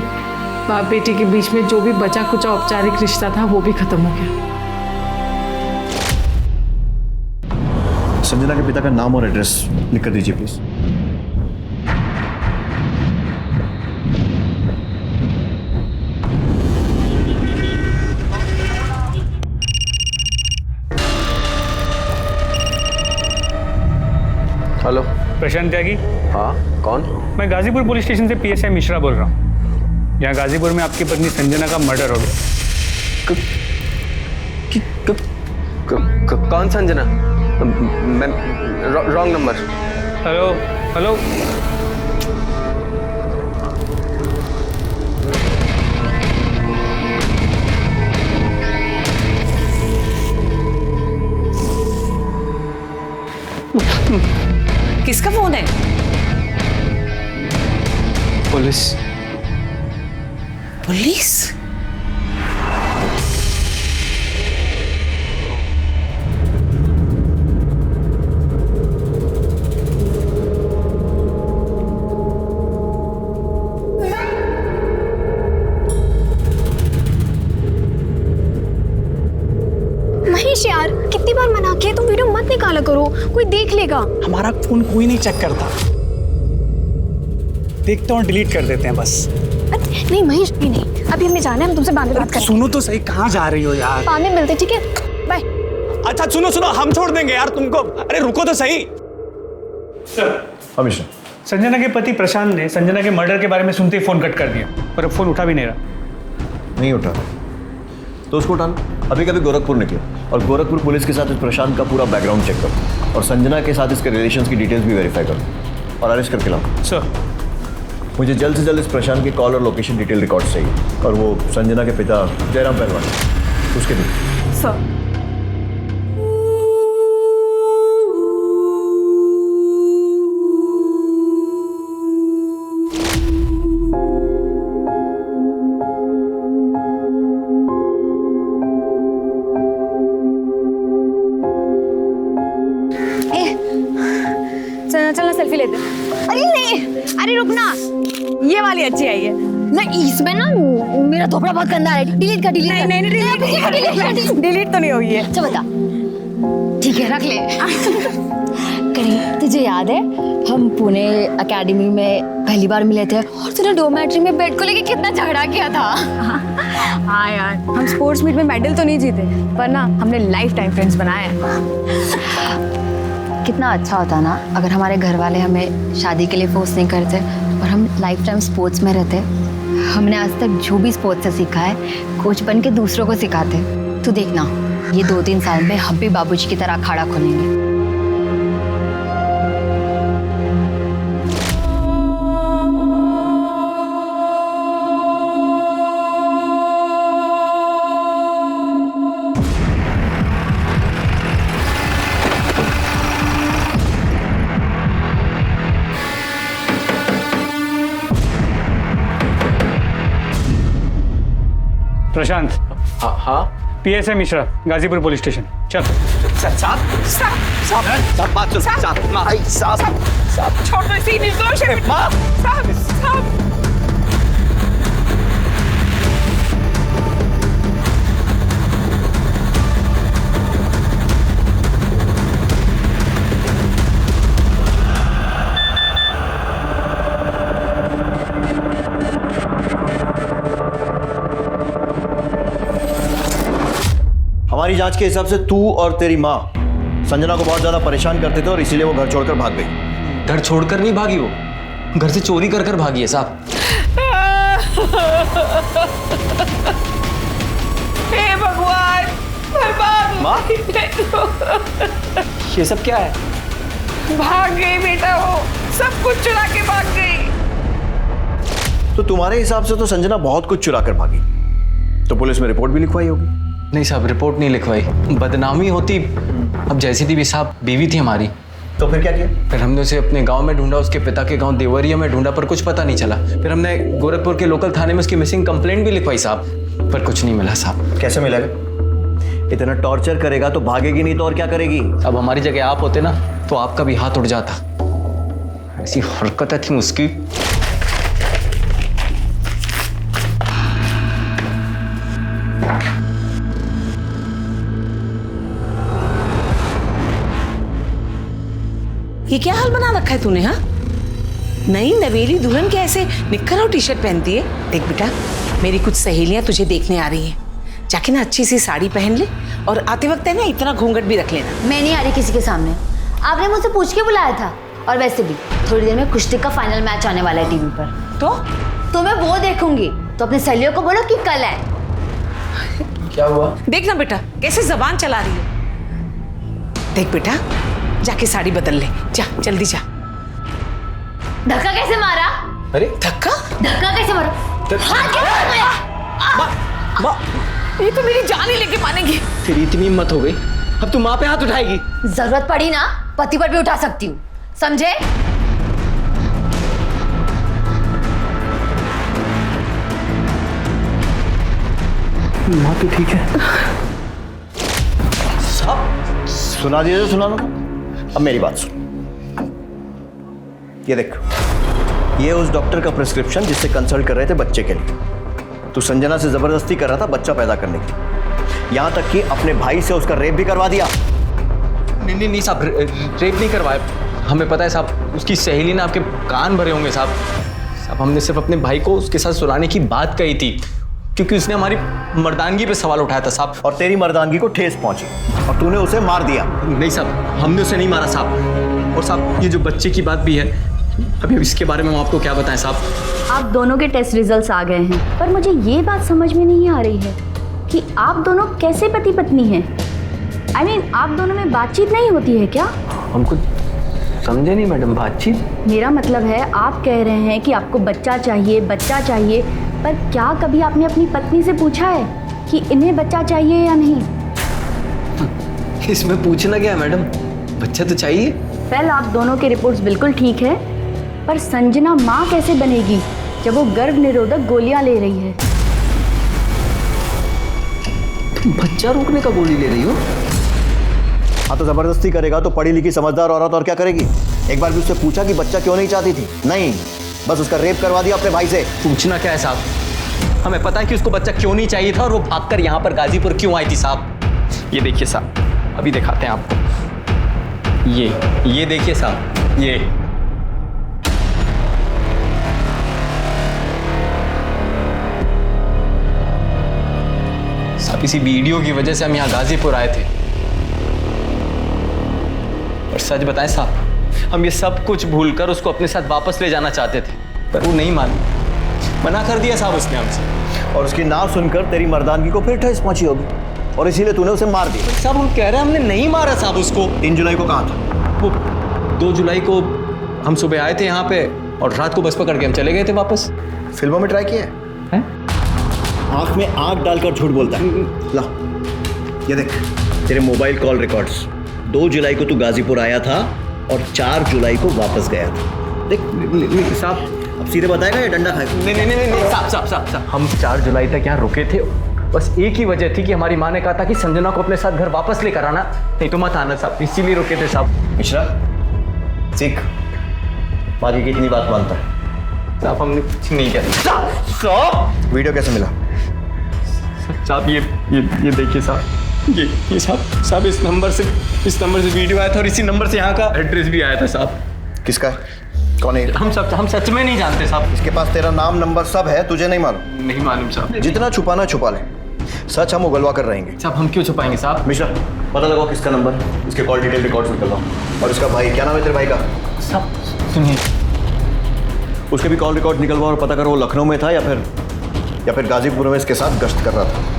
बाप बेटी के बीच में जो भी बचा कुचा औपचारिक रिश्ता था वो भी खत्म हो गया। संजना के पिता का नाम और एड्रेस लिख कर दीजिए प्लीज। हेलो, प्रशांत त्यागी। हाँ, कौन? मैं गाजीपुर पुलिस स्टेशन से पीएसआई मिश्रा बोल रहा हूँ। यहाँ गाजीपुर में आपकी पत्नी संजना का मर्डर हो गया। कौन संजना? मैं रॉन्ग नंबर। हेलो हेलो, किसका फोन है? पुलिस। पुलिस? महेश यार, कितनी बार मना किया, तुम वीडियो मत निकाला करो, कोई देख लेगा। हमारा फोन कोई नहीं चेक करता, देखते हैं और डिलीट कर देते हैं बस। नहीं महेश, नहीं, अभी हमें जाना है, हम तुमसे बाद में बात करेंगे। सुनो तो सही, कहाँ जा रही हो यार? बाद में मिलते, ठीक है, बाय। अच्छा सुनो, हम छोड़ देंगे यार तुमको। अरे रुको तो सही। हमेशा संजना के पति प्रशांत ने संजना के मर्डर के बारे में सुनते ही फोन कट कर दिया और अब फोन उठा भी नहीं रहा। नहीं उठा तो उसको उठाना। अभी कभी गोरखपुर निकले और गोरखपुर पुलिस के साथ इस प्रशांत का पूरा बैकग्राउंड चेक करो और संजना के साथ इसके रिलेशंस की डिटेल्स भी वेरीफाई करो और अरेस्ट करके लाओ। सर, मुझे जल्द से जल्द इस प्रशांत के कॉल और लोकेशन डिटेल रिकॉर्ड चाहिए और वो संजना के पिता जयराम पहलवान, उसके भी। सर, चलना सेल्फी लेते। अरे नहीं, अरे रुकना, ये वाली अच्छी आई है। नहीं, इसमें ना मेरा थोपड़ा बहुत गंदा है। डिलीट कर, डिलीट कर। नहीं, डिलीट तो नहीं हुई है। अच्छा बता। ठीक है, रख ले। करीब तुझे याद है हम पुणे एकेडमी में पहली बार मिले थे और तूने डोमेट्री में बेड को लेके कितना झगड़ा किया था? हाँ यार, हम स्पोर्ट्स मीट में मेडल तो नहीं जीते पर ना हमने लाइफ टाइम फ्रेंड्स बनाए हैं। कितना अच्छा होता ना अगर हमारे घर वाले हमें शादी के लिए फोर्स नहीं करते और हम लाइफ टाइम स्पोर्ट्स में रहते। हमने आज तक जो भी स्पोर्ट्स से सीखा है कोच बन के दूसरों को सिखाते। तू देखना, ये 2-3 साल में हम भी बाबूजी की तरह अखाड़ा खोलेंगे। प्रशांत। हाँ, PSI Mishra, Ghazipur police station. चल। छोड़ दो इसे, निर्दोष है। साहब। जांच के हिसाब से तू और तेरी माँ संजना को बहुत ज्यादा परेशान करते थे और इसीलिए वो घर छोड़कर भाग गई। घर छोड़कर नहीं भागी, वो घर से चोरी कर कर भागी है साहब। हे भगवान, बर्बाद माँ? ये सब क्या है? भाग गई बेटा, वो सब कुछ चुरा के भाग गई। तो तुम्हारे हिसाब से तो संजना बहुत कुछ चुरा कर भागी, तो पुलिस में रिपोर्ट भी लिखवाई होगी? नहीं साहब, रिपोर्ट नहीं लिखवाई, बदनामी होती। अब जैसी थी भी साहब, बीवी थी हमारी। तो फिर क्या किया? फिर हमने उसे अपने गांव में ढूंढा, उसके पिता के गांव देवरिया में ढूंढा, पर कुछ पता नहीं चला। फिर हमने गोरखपुर के लोकल थाने में उसकी मिसिंग कंप्लेंट भी लिखवाई साहब, पर कुछ नहीं मिला साहब। कैसे मिलेगा? इतना टॉर्चर करेगा तो भागेगी नहीं तो और क्या करेगी? अब हमारी जगह आप होते ना तो आपका भी हाथ उठ जाता। ऐसी हरकतें थी उसकी। ये क्या हाल बना रखा है तूने? हाँ, नई नवेली दुल्हन के ऐसे निक्कर और टी शर्ट पहनती है। देख बेटा, मेरी कुछ सहेलियां तुझे देखने आ रही हैं, जाके ना अच्छी सी साड़ी पहन ले और आते वक्त है ना इतना घूंघट भी रख लेना। मैं नहीं आ रही किसी के सामने, आपने मुझसे पूछ के बुलाया था। और वैसे भी थोड़ी देर में कुश्ती का फाइनल मैच आने वाला है टीवी पर, तो मैं वो देखूंगी। तो अपनी सहेलियों को बोलो कि कल है। क्या हुआ? देख ना बेटा कैसे जबान चला रही है। देख बेटा, जाके साड़ी बदल ले, जा जल्दी जा। धक्का कैसे मारा? अरे धक्का कैसे मारा? हाथ कैसे मारा? ये तो मेरी जान ही लेके मानेगी। तेरी इतनी हिम्मत हो गई, अब तू माँ पे हाथ उठाएगी? जरूरत पड़ी ना पति पर भी उठा सकती हूँ, समझे? माँ तो ठीक है सब सुना दिया तो सुना लो। अब मेरी बात सुन, ये देख, ये उस डॉक्टर का प्रिस्क्रिप्शन जिससे कंसल्ट कर रहे थे बच्चे के लिए। तू संजना से जबरदस्ती कर रहा था बच्चा पैदा करने के लिए, यहां तक कि अपने भाई से उसका रेप भी करवा दिया। नहीं साहब, रेप नहीं करवाया। हमें पता है साहब, उसकी सहेली ने आपके कान भरे होंगे साहब। साहब हमने सिर्फ अपने भाई को उसके साथ सुलाने की बात कही थी, क्योंकि उसने हमारी मर्दानगी पे सवाल उठाया था साहब। और तेरी मर्दानगी को ठेस पहुंची और तूने उसे मार दिया। नहीं साहब, हमने उसे नहीं मारा साहब। और साहब ये जो बच्चे की बात भी है, अभी इसके बारे में हम आपको क्या बताएं साहब? आप दोनों के टेस्ट रिजल्ट्स आ गए हैं, पर मुझे ये बात समझ में नहीं आ रही है कि आप दोनों कैसे पति पत्नी हैं। I mean, आप दोनों में बातचीत नहीं होती है क्या? हमको समझे नहीं मैडम, बातचीत? मेरा मतलब है आप कह रहे हैं कि आपको बच्चा चाहिए, पर क्या कभी आपने अपनी पत्नी से पूछा है कि इन्हें बच्चा चाहिए या नहीं? इसमें पूछना क्या है मैडम, बच्चा तो चाहिए। वेल, आप दोनों की रिपोर्ट्स बिल्कुल ठीक है, पर संजना माँ कैसे बनेगी जब वो गर्भ निरोधक गोलियां ले रही है? तुम बच्चा रोकने का गोली ले रही हो? हाँ, तो जबरदस्ती करेगा तो पढ़ी लिखी समझदार औरत और क्या करेगी? एक बार भी उससे पूछा कि बच्चा क्यों नहीं चाहती थी? नहीं, बस उसका रेप करवा दिया अपने भाई से। पूछना क्या है साहब, हमें पता है कि उसको बच्चा क्यों नहीं चाहिए था और वो भागकर यहाँ पर गाजीपुर क्यों आई थी साहब। ये देखिए साहब, अभी दिखाते हैं आपको। ये देखिए साहब, ये साहब इसी वीडियो की वजह से हम यहाँ गाजीपुर आए थे। और सच बताएं साहब, हम ये सब कुछ भूलकर उसको अपने साथ वापस ले जाना चाहते थे, पर वो नहीं मानी, मना कर दिया साहब उसने हमसे। और उसकी ना सुनकर तेरी मर्दानगी को फिर ठेस पहुंची होगी और इसीलिए तूने उसे मार दिया। साहब हम कह रहे हैं हमने नहीं मारा साहब उसको। 3 जुलाई को कहाँ था? वो 2 जुलाई को हम सुबह आए थे यहाँ पे और रात को बस पकड़ के हम चले गए थे वापस। फिल्मों में ट्राई किया है? आंख में आंख डालकर झूठ बोलता है। ला, ये देख तेरे मोबाइल कॉल रिकॉर्ड्स। 2 जुलाई को तू गाजीपुर आया था और 4 जुलाई को वापस गया था। देख साहब, अब सीधे बताएगा या डंडा खाएगा? नहीं साहब, हम 4 जुलाई तक यहाँ रुके थे, बस एक ही वजह थी कि हमारी माँ ने कहा था कि संजना को अपने साथ घर वापस लेकर आना, नहीं तो मत आना साहब, इसीलिए रुके थे साहब। मिश्रा, सीख, बाकी कितनी बात मानता है? साहब हमने कुछ नहीं किया। वीडियो कैसे मिला? साहब ये देखिए साहब, ये साहब इस नंबर से वीडियो आया था और इसी नंबर से यहाँ का एड्रेस भी आया था साहब। किसका है? कौन है? हम सच में नहीं जानते साहब। इसके पास तेरा नाम नंबर सब है, तुझे नहीं मालूम? नहीं मालूम साहब। जितना छुपाना छुपा ले, सच हम उगलवा कर रहेंगे। साहब हम क्यों छुपाएंगे साहब? मिश्रा, पता लगाओ किसका नंबर, इसके कॉल डिटेल रिकॉर्ड्स निकलवाओ। और इसका भाई, क्या नाम है तेरे भाई का? साहब सुनिए, उसके भी कॉल रिकॉर्ड निकलवाओ और पता करो वो लखनऊ में था या फिर गाजीपुर में इसके साथ गश्त कर रहा था।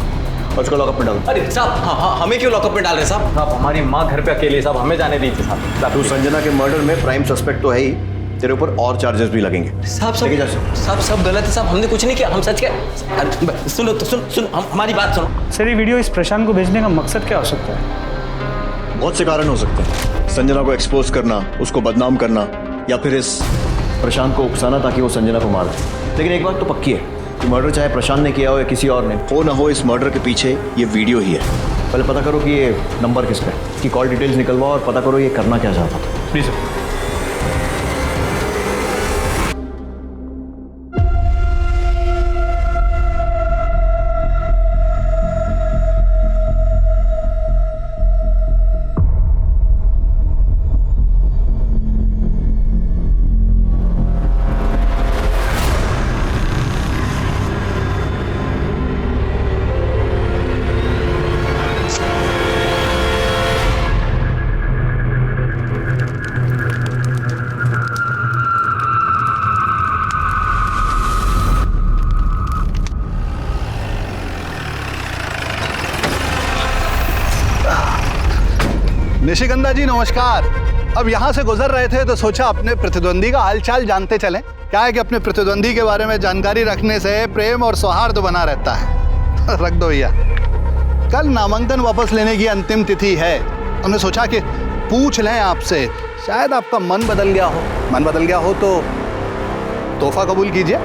और उसको लॉकअप में डालो। अरे साहब, हाँ हमें क्यों लॉकअप में डाल रहे हैं साहब? साहब हमारी माँ घर पे अकेली, साहब हमें जाने दीजिए साहब। तू संजना के मर्डर में प्राइम सस्पेक्ट तो है ही, तेरे ऊपर और चार्जेस भी लगेंगे। साहब सब गलत है साहब, हमने कुछ नहीं किया, हम सच के। सुनो तो सुन हमारी बात सुनो। सर ये वीडियो इस प्रशांत को भेजने का मकसद क्या हो सकता है? बहुत से कारण हो सकते हैं। संजना को एक्सपोज करना, उसको बदनाम करना, या फिर इस प्रशांत को उकसाना ताकि वो संजना को मार दे। लेकिन एक बात तो पक्की है कि मर्डर चाहे प्रशांत ने किया हो या किसी और ने, हो ना हो इस मर्डर के पीछे ये वीडियो ही है। पहले पता करो कि ये नंबर किसका है, कि कॉल डिटेल्स निकलवाओ और पता करो ये करना क्या चाहता था। Please sir. निशिगंधा जी नमस्कार। अब यहाँ से गुजर रहे थे तो सोचा अपने प्रतिद्वंदी का हालचाल जानते चलें। क्या है कि अपने प्रतिद्वंदी के बारे में जानकारी रखने से प्रेम और सौहार्द बना रहता है। रख दो भैया। कल नामांकन वापस लेने की अंतिम तिथि है। हमने सोचा कि पूछ लें आपसे, शायद आपका मन बदल गया हो। मन बदल गया हो तो तोहफा कबूल कीजिए।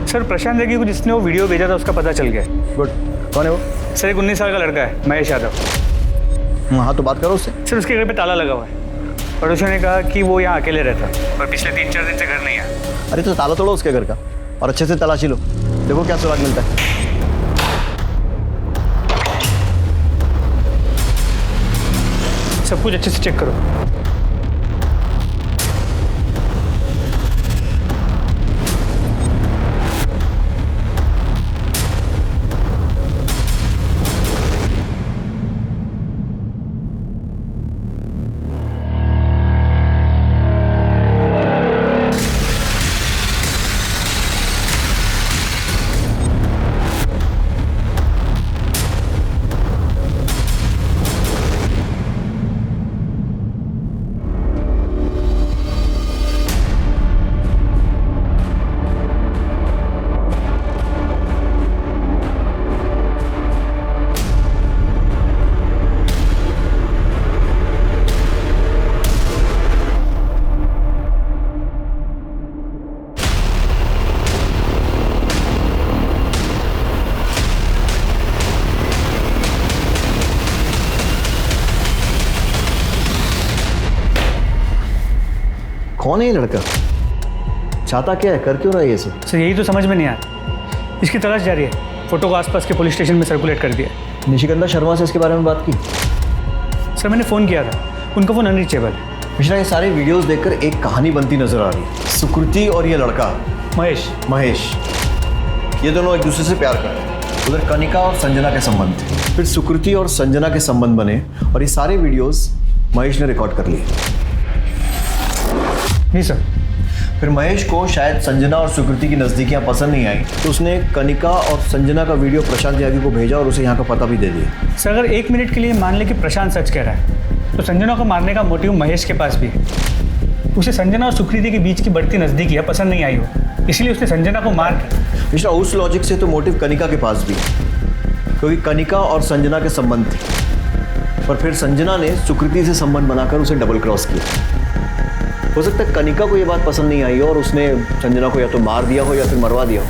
सर प्रशांत नेगी को जिसने वो वीडियो भेजा था उसका पता चल गया। गुड। कौन है वो? सर एक 19 साल का लड़का है, महेश यादव। हाँ तो बात करो उससे। सर उसके घर पे ताला लगा हुआ है। पड़ोसियों ने कहा कि वो यहाँ अकेले रहता है और पिछले 3-4 दिन से घर नहीं आया। अरे तो ताला तोड़ो उसके घर का और अच्छे से तलाशी लो, देखो क्या सुराग मिलता है। सब कुछ अच्छे से चेक करो। कौन है ये लड़का? चाहता क्या है, कर क्यों रहा है ये सब? सर यही तो समझ में नहीं आता। इसकी तलाश जारी है। फोटो को आसपास के पुलिस स्टेशन में सर्कुलेट कर दिया। निशिगंधा शर्मा से इसके बारे में बात की? सर मैंने फ़ोन किया था, उनका फ़ोन अनरीचेबल है। मिश्रा, ये सारे वीडियोस देखकर एक कहानी बनती नजर आ रही है। सुकृति और ये लड़का महेश, ये दोनों एक दूसरे से प्यार कर रहे हैं। उधर कनिका और संजना के संबंध थे, फिर सुकृति और संजना के संबंध बने और ये सारे वीडियोस महेश ने रिकॉर्ड कर लिए। नहीं सर। फिर महेश को शायद संजना और सुकृति की नज़दीकियाँ पसंद नहीं आई तो उसने कनिका और संजना का वीडियो प्रशांत यागी को भेजा और उसे यहाँ का पता भी दे दिया। सर अगर 1 मिनट के लिए मान ले कि प्रशांत सच कह रहा है तो संजना को मारने का मोटिव महेश के पास भी है। उसे संजना और सुकृति के बीच की बढ़ती नज़दीकियाँ पसंद नहीं आई हो, इसलिए उसने संजना को मार कर। मिश्रा, उस लॉजिक से तो मोटिव कनिका के पास भी है, क्योंकि कनिका और संजना के संबंध थे, पर फिर संजना ने सुकृति से संबंध बनाकर उसे डबल क्रॉस किया। हो सकता है कनिका को ये बात पसंद नहीं आई हो और उसने संजना को या तो मार दिया हो या फिर मरवा दिया हो।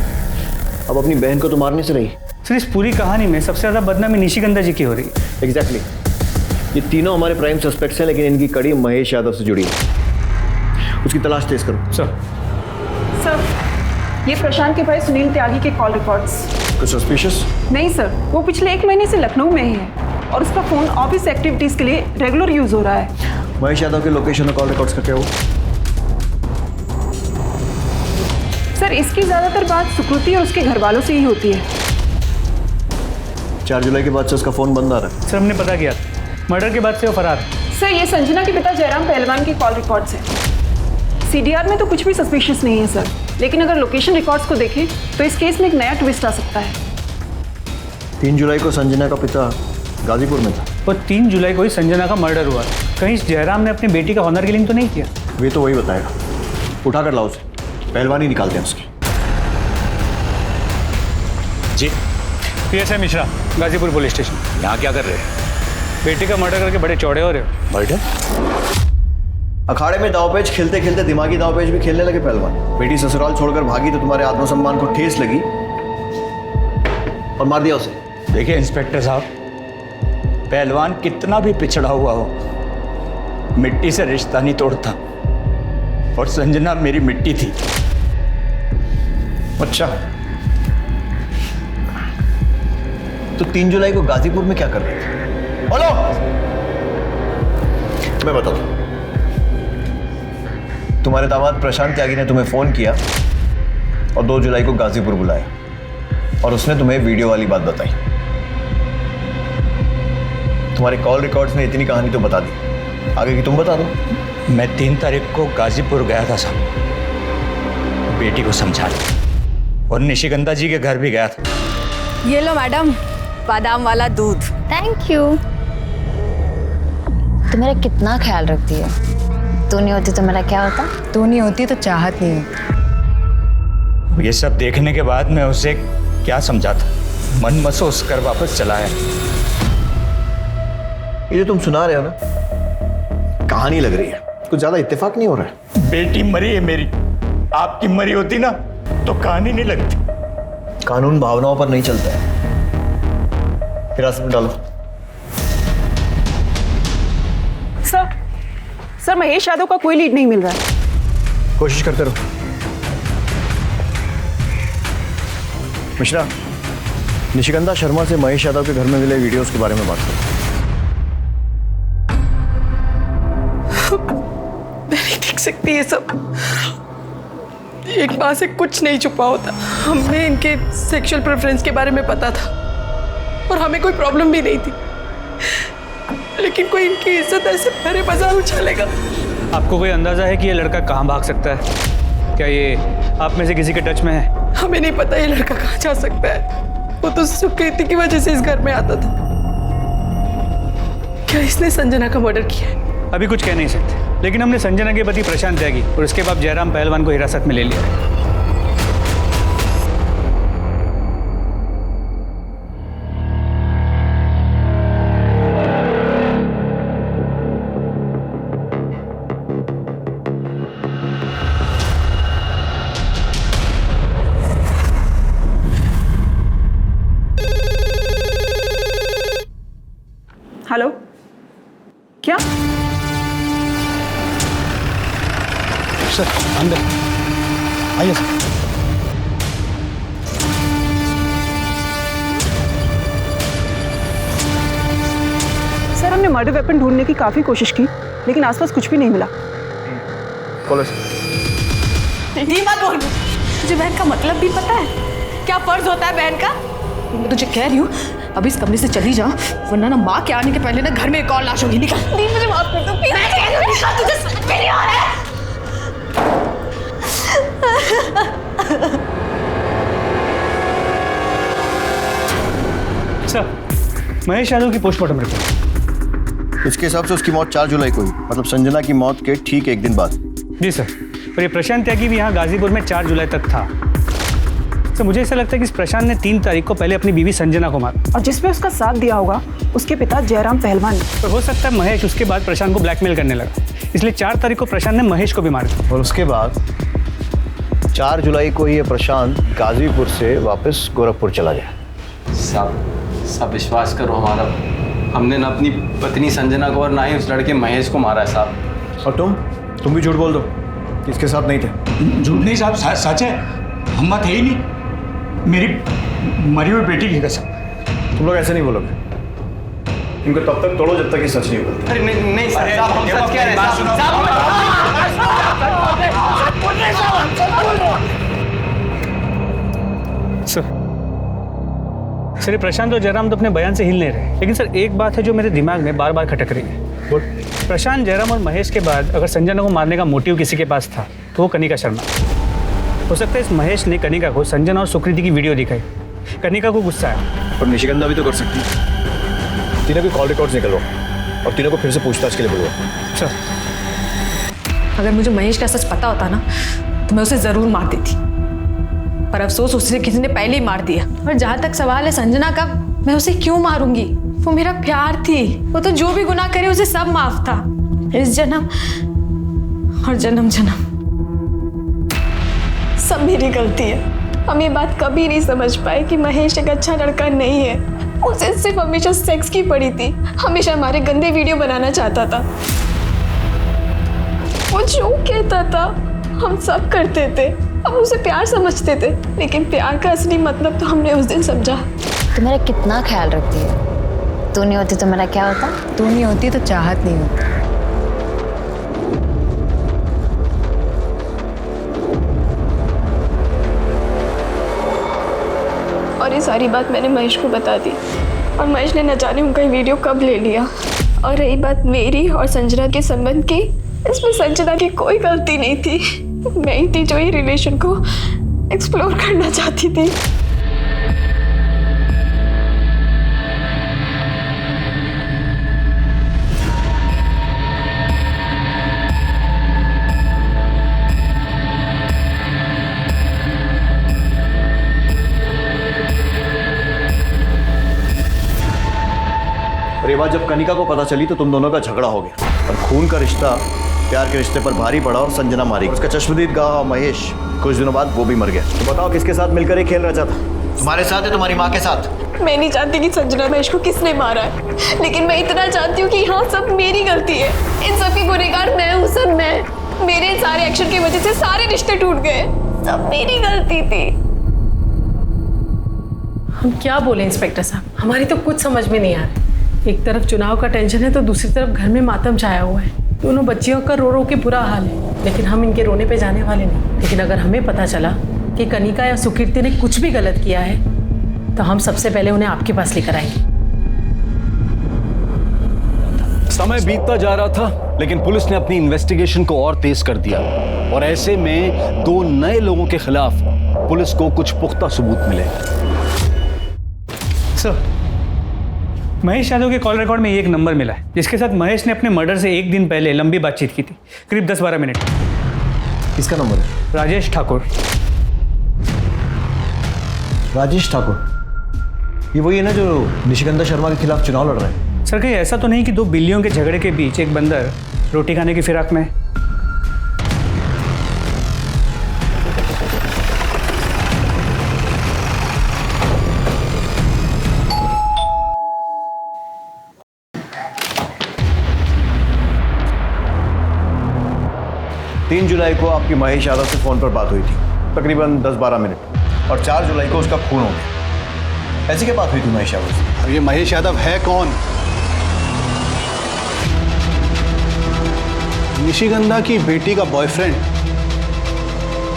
अब अपनी बहन को तो मारने से रही। सर इस पूरी कहानी में सबसे ज़्यादा बदनामी निशिगंधा जी की हो रही है। एग्जैक्टली। ये तीनों हमारे प्राइम सस्पेक्ट्स हैं, लेकिन इनकी कड़ी महेश यादव से जुड़ी है। उसकी तलाश तेज करो। सर ये प्रशांत के भाई सुनील त्यागी के कॉल रिकॉर्ड्स। कुछ सस्पिशियस? नहीं सर, वो पिछले 1 महीने से लखनऊ में ही है और उसका फ़ोन ऑफिस एक्टिविटीज़ के लिए रेगुलर यूज़ हो रहा है। महेश यादव के लोकेशन और कॉल रिकॉर्ड्स का क्या हुआ? सर, इसकी ज़्यादातर बात सुकृति और उसके घर वालों से ही होती है। 4 जुलाई के बाद से उसका फ़ोन बंद आ रहा है। सर हमने पता किया, मर्डर के बाद से वो फरार है। सर, ये संजना के पिता जयराम पहलवान की कॉल रिकॉर्ड्स हैं। सीडीआर में तो कुछ भी सस्पिशियस नहीं है सर, लेकिन अगर लोकेशन रिकॉर्ड्स को देखें तो इस केस में एक नया ट्विस्ट आ सकता है। 3 जुलाई को संजना का पिता गाजीपुर में था। और 3 जुलाई को ही संजना का मर्डर हुआ। कहीं जयराम ने अपनी बेटी का ऑनर किलिंग तो नहीं किया? वे तो वही बताएगा। उठा कर लाओ उसे, पहलवानी निकालते हैं उसकी। जी PSI Mishra, Ghazipur police station. यहाँ क्या कर रहे हैं? बेटी का मर्डर करके बड़े चौड़े हो रहे हो। मर्डर? अखाड़े में दावपेच खेलते खेलते दिमागी दावपेच भी खेलने लगे पहलवान। बेटी ससुराल छोड़कर भागी तो तुम्हारे आत्मसम्मान को ठेस लगी और मार दिया उसे। देखिए इंस्पेक्टर साहब, पहलवान कितना भी पिछड़ा हुआ हो, मिट्टी से रिश्ता नहीं तोड़ता, और संजना मेरी मिट्टी थी। अच्छा, तो 3 जुलाई को गाजीपुर में क्या कर रहे थे? बोलो, मैं बताता हूं। तुम्हारे दामाद प्रशांत त्यागी ने तुम्हें फोन किया और 2 जुलाई को गाजीपुर बुलाया और उसने तुम्हें वीडियो वाली बात बताई। तुम्हारे कॉल रिकॉर्ड्स ने इतनी कहानी तो बता दी, आगे की तुम बता दो। मैं 3 तारीख को गाजीपुर गया था साहब, बेटी को समझा लिया और निशिगंधा जी के घर भी गया था। ये लो मैडम, बादाम वाला दूध। Thank you. तू मेरा कितना ख्याल रखती है। तू नहीं होती तो मेरा क्या होता? तू नहीं होती तो चाहत नहीं होती। ये सब देखने के बाद मैं उसे क्या समझाता, मन महसूस कर वापस चला है। ये जो तुम सुना रहे हो ना, कहानी लग रही है, कुछ ज्यादा इत्तेफाक नहीं हो रहा है। बेटी मरी है मेरी, आपकी मरी होती ना तो कहानी नहीं लगती। कानून भावनाओं पर नहीं चलता है। हिरासत में डालो। सर, महेश यादव का कोई लीड नहीं मिल रहा है। कोशिश करते रहो। मिश्रा, निशिगंधा शर्मा से महेश यादव के घर में मिले वीडियोस के बारे में बात करो। मैं नहीं देख सकती ये सब। एक माँ से कुछ नहीं छुपा होता। हमें इनके सेक्सुअल प्रेफरेंस के बारे में पता था और हमें कोई प्रॉब्लम भी नहीं थी, लेकिन कोई इनकी इज्जत ऐसे भरे बाजार उछालेगा। आपको कोई अंदाजा है कि ये लड़का कहाँ भाग सकता है? क्या ये आप में से किसी के टच में है? हमें नहीं पता ये लड़का कहाँ जा सकता है। वो तो सुकृति की वजह से इस घर में आता था। क्या इसने संजना का मर्डर किया है? अभी कुछ कह नहीं सकते, लेकिन हमने संजना के पति प्रशांत त्यागी और उसके बाद जयराम पहलवान को हिरासत में ले लिया। हेलो, क्या? सर अंदर आइए सर। सर, हमने मर्डर वेपन ढूंढने की काफी कोशिश की, लेकिन आसपास कुछ भी नहीं मिला। नहीं मत बोल, तुझे बहन का मतलब भी पता है? क्या फर्ज होता है बहन का? मैं तुझे कह रही हूँ अभी इस कमरे से चली जा, वरना ना माँ के आने के पहले ना घर में एक और लाश होगी। निकल। प्लीज मुझे माफ कर दो। मैं कह रही हूँ निकल, तुझे समझ में नहीं आ रहा है। सर, महेश यादव की पोस्टमार्टम रिपोर्ट। इसके हिसाब से उसकी मौत 4 जुलाई को हुई, मतलब संजना की मौत के ठीक 1 दिन बाद। जी सर, और ये प्रशांत त्यागी भी यहाँ गाजीपुर में 4 जुलाई तक था। तो मुझे ऐसा लगता है कि इस प्रशांत ने 3 तारीख को पहले अपनी बीवी संजना को मारा और जिसपे उसका साथ दिया होगा उसके पिता जयराम पहलवान। तो हो सकता है महेश उसके बाद प्रशांत को ब्लैकमेल करने लगा, इसलिए 4 तारीख को प्रशांत ने महेश को भी मारा। और उसके बाद 4 जुलाई को ये प्रशांत गाजीपुर से वापस गोरखपुर चला गया। साहब विश्वास करो हमारा, हमने ना अपनी पत्नी संजना को और ना ही उस लड़के महेश को मारा है साहब। और तुम भी झूठ बोल दो, इसके साथ नहीं थे। झूठ नहीं साहब, सच है, हम थे ही नहीं। मेरी मरी हुई बेटी की कसम। तुम लोग ऐसे नहीं बोलोगे, इनको तब तक तोड़ो जब तक ये सच नहीं होता। अरे नहीं सर, साहब हम सच कह रहे हैं सर ये प्रशांत और जयराम तो अपने बयान से हिल नहीं रहे, लेकिन सर एक बात है जो मेरे दिमाग में बार बार खटक रही है। प्रशांत, जयराम और महेश के बाद अगर संजना को मारने का मोटिव किसी के पास था तो वो कनिका शर्मा। हो सकता है इस महेश ने कनिका को संजना और सुकृति की वीडियो दिखाई, कनिका को गुस्सा आया। और निशिगंधा भी तो कर सकती है। तीनों की कॉल रिकॉर्ड्स निकलो और तीनों को फिर से पूछताछ के लिए बुलवाओ। सर अगर मुझे महेश का सच पता होता ना तो मैं उसे जरूर मार देती, पर अफसोस उसे किसी ने पहले ही मार दिया। और जहाँ तक सवाल है संजना का, मैं उसे क्यों मारूंगी? वो मेरा प्यार थी, वो तो जो भी गुनाह करे उसे सब माफ था, इस जन्म और जन्म जन्म सब मेरी गलती है। हम ये बात कभी नहीं समझ पाए कि महेश एक अच्छा लड़का नहीं है। उसे सिर्फ हमेशा सेक्स की पड़ी थी, हमेशा हमारे गंदे वीडियो बनाना चाहता था। वो जो कहता था हम सब करते थे, हम उसे प्यार समझते थे, लेकिन प्यार का असली मतलब तो हमने उस दिन समझा। तू मेरा कितना ख्याल रखती है। तू नहीं होती तो मेरा क्या होता? तू नहीं होती तो चाहत नहीं होती। और ये सारी बात मैंने महेश को बता दी और महेश ने न जाने उनका वीडियो कब ले लिया। और रही बात मेरी और संजना के संबंध की, इसमें संजना की कोई गलती नहीं थी। मैं ही थी जो ये रिलेशन को एक्सप्लोर करना चाहती थी। और ये बात जब कनिका को पता चली तो तुम दोनों का झगड़ा हो गया और खून का रिश्ता प्यार के रिश्ते पर भारी पड़ा और संजना मारी। उसका चश्मदीद गाँव महेश कुछ दिनों बाद वो भी मर गया। तो बताओ किसके साथ मिलकर ये खेल रचा था? तुम्हारे साथ है, तुम्हारी माँ के साथ? मैं नहीं जानती कि संजना महेश को किसने मारा है, लेकिन मैं इतना जानती हूँ कि हाँ सब मेरी गलती है। इन सब की गुनहगार मैं हूँ सर, मैं। मेरे सारे एक्शन की वजह से सारे रिश्ते टूट गए, सब मेरी गलती थी। हम क्या बोले इंस्पेक्टर साहब, हमारी तो कुछ समझ में नहीं आ रहा। एक तरफ चुनाव का टेंशन है तो दूसरी तरफ घर में मातम छाया हुआ है। दोनों बच्चियों का रो रो के बुरा हाल है, लेकिन हम इनके रोने पे जाने वाले नहीं। लेकिन अगर हमें पता चला कि कनिका या सुकीर्ति ने कुछ भी गलत किया है तो हम सबसे पहले उन्हें आपके पास लेकर आएंगे। समय बीतता जा रहा था, लेकिन पुलिस ने अपनी इन्वेस्टिगेशन को और तेज कर दिया और ऐसे में दो नए लोगों के खिलाफ पुलिस को कुछ पुख्ता सबूत मिले। सर, महेश यादव के कॉल रिकॉर्ड में एक नंबर मिला है जिसके साथ महेश ने अपने मर्डर से एक दिन पहले लंबी बातचीत की थी, करीब 10-12 मिनट। किसका नंबर है? राजेश ठाकुर। राजेश ठाकुर, ये वही है ना जो निशिगंधा शर्मा के खिलाफ चुनाव लड़ रहे हैं? सर कहीं ऐसा तो नहीं कि दो बिल्लियों के झगड़े के बीच एक बंदर रोटी खाने की फिराक में? 3 जुलाई को आपकी महेश यादव से फोन पर बात हुई थी, तकरीबन 10-12 मिनट, और 4 जुलाई को उसका खून हो गया। ऐसी क्या बात हुई थी महेश यादव से? अब ये महेश यादव है कौन? निशिगंधा की बेटी का बॉयफ्रेंड।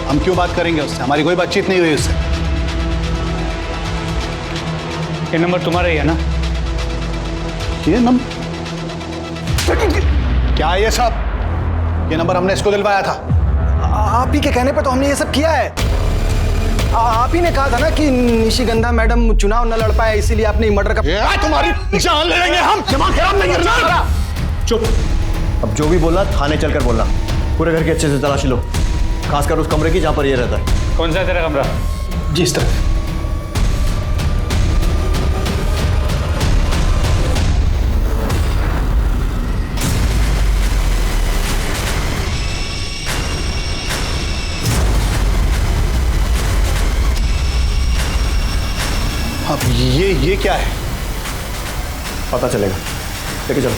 हम क्यों बात करेंगे उससे? हमारी कोई बातचीत नहीं हुई उससे। ये नंबर तुम्हारा ही है ना? ये नंबर क्या है ये सब? ये नंबर हमने इसको दिलवाया था। आप ही के कहने पर तो हमने ये सब किया है। आप ही ने कहा था ना कि निशिगंधा मैडम चुनाव न लड़ पाए, इसीलिए आपने मर्डर का। तुम्हारी जान ले लेंगे हम, दिमाग खराब नहीं करना। चुप। अब जो भी बोलना थाने चलकर बोलना। पूरे घर की अच्छे से तलाशी लो, खासकर उस कमरे की जहां पर ये रहता है। कौन सा तेरा कमरा? जी इस तरफ। अब ये क्या है? पता चलेगा, लेके चलो।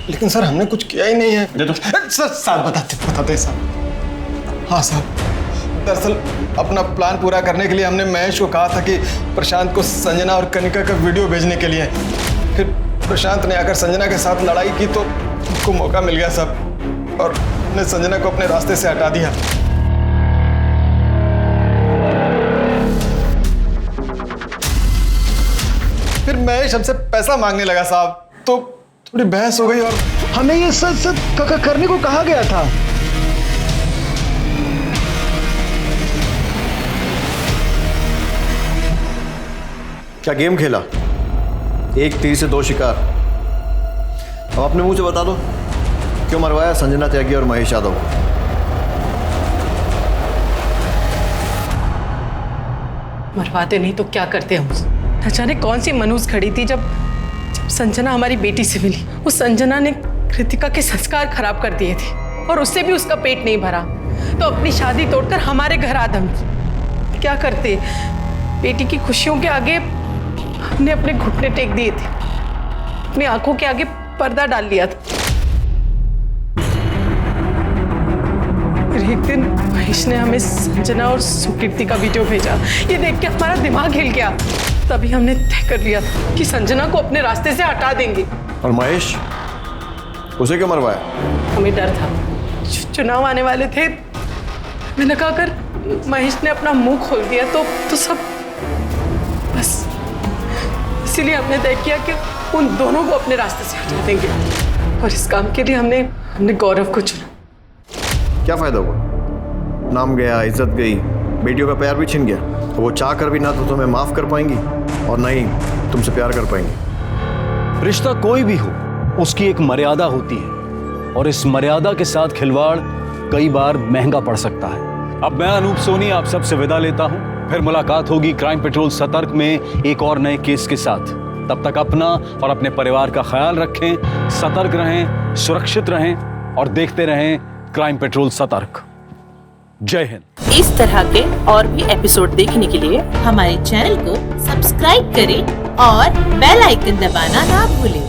लेकिन सर हमने कुछ किया ही नहीं है। दे दो। सर साहब बताते साहब। हाँ साहब दरअसल अपना प्लान पूरा करने के लिए हमने महेश को कहा था कि प्रशांत को संजना और कनिका का वीडियो भेजने के लिए। फिर प्रशांत ने आकर संजना के साथ लड़ाई की तो उसको मौका मिल गया सब, और ने संजना को अपने रास्ते से हटा दिया। फिर महेश हमसे पैसा मांगने लगा साहब, तो थोड़ी बहस हो गई और हमें ये सच करने को कहा गया था। क्या गेम खेला? एक तीर से दो शिकार। अब अपने मुंह से बता दो क्यों मरवाया संजना त्यागी और महेश यादव को? मरवाते नहीं तो क्या करते हम? न जाने कौन सी मनूस खड़ी थी जब संजना हमारी बेटी से मिली। उस संजना ने कृतिका के संस्कार खराब कर दिए थे और उससे भी उसका पेट नहीं भरा, तो अपनी शादी तोड़कर हमारे घर आदम। क्या करते? बेटी की खुशियों के आगे हमने अपने घुटने टेक दिए थे, अपनी आंखों के आगे पर्दा डाल लिया था। फिर एक दिन महेश ने हमें संजना और सुकीर्ति का वीडियो भेजा। ये देख के हमारा दिमाग हिल गया। तभी हमने तय कर लिया कि संजना को अपने रास्ते से हटा देंगे। और महेश, उसे क्यों मरवाया? हमें डर था, चुनाव आने वाले थे। मैंने कहा अगर महेश ने अपना मुंह खोल दिया तो सब बस, इसीलिए हमने तय किया कि उन दोनों को अपने रास्ते से हटा देंगे। और इस काम के लिए हमने गौरव को चुना। क्या फायदा हुआ? नाम गया, इज्जत गई, बेटियों का प्यार भी छिन गया। तो वो चाह कर भी ना तो तुम्हें माफ कर पाएंगी और ना ही तुमसे प्यार कर पाएंगी। रिश्ता कोई भी हो, उसकी एक मर्यादा होती है, और इस मर्यादा के साथ खिलवाड़ कई बार महंगा पड़ सकता है। अब मैं अनूप सोनी आप सबसे विदा लेता हूं। फिर मुलाकात होगी क्राइम पेट्रोल सतर्क में एक और नए केस के साथ। तब तक अपना और अपने परिवार का ख्याल रखें, सतर्क रहें, सुरक्षित रहें और देखते रहें क्राइम पेट्रोल सतर्क। जय हिंद। इस तरह के और भी एपिसोड देखने के लिए हमारे चैनल को सब्सक्राइब करें और बेल आइकन दबाना ना भूलें।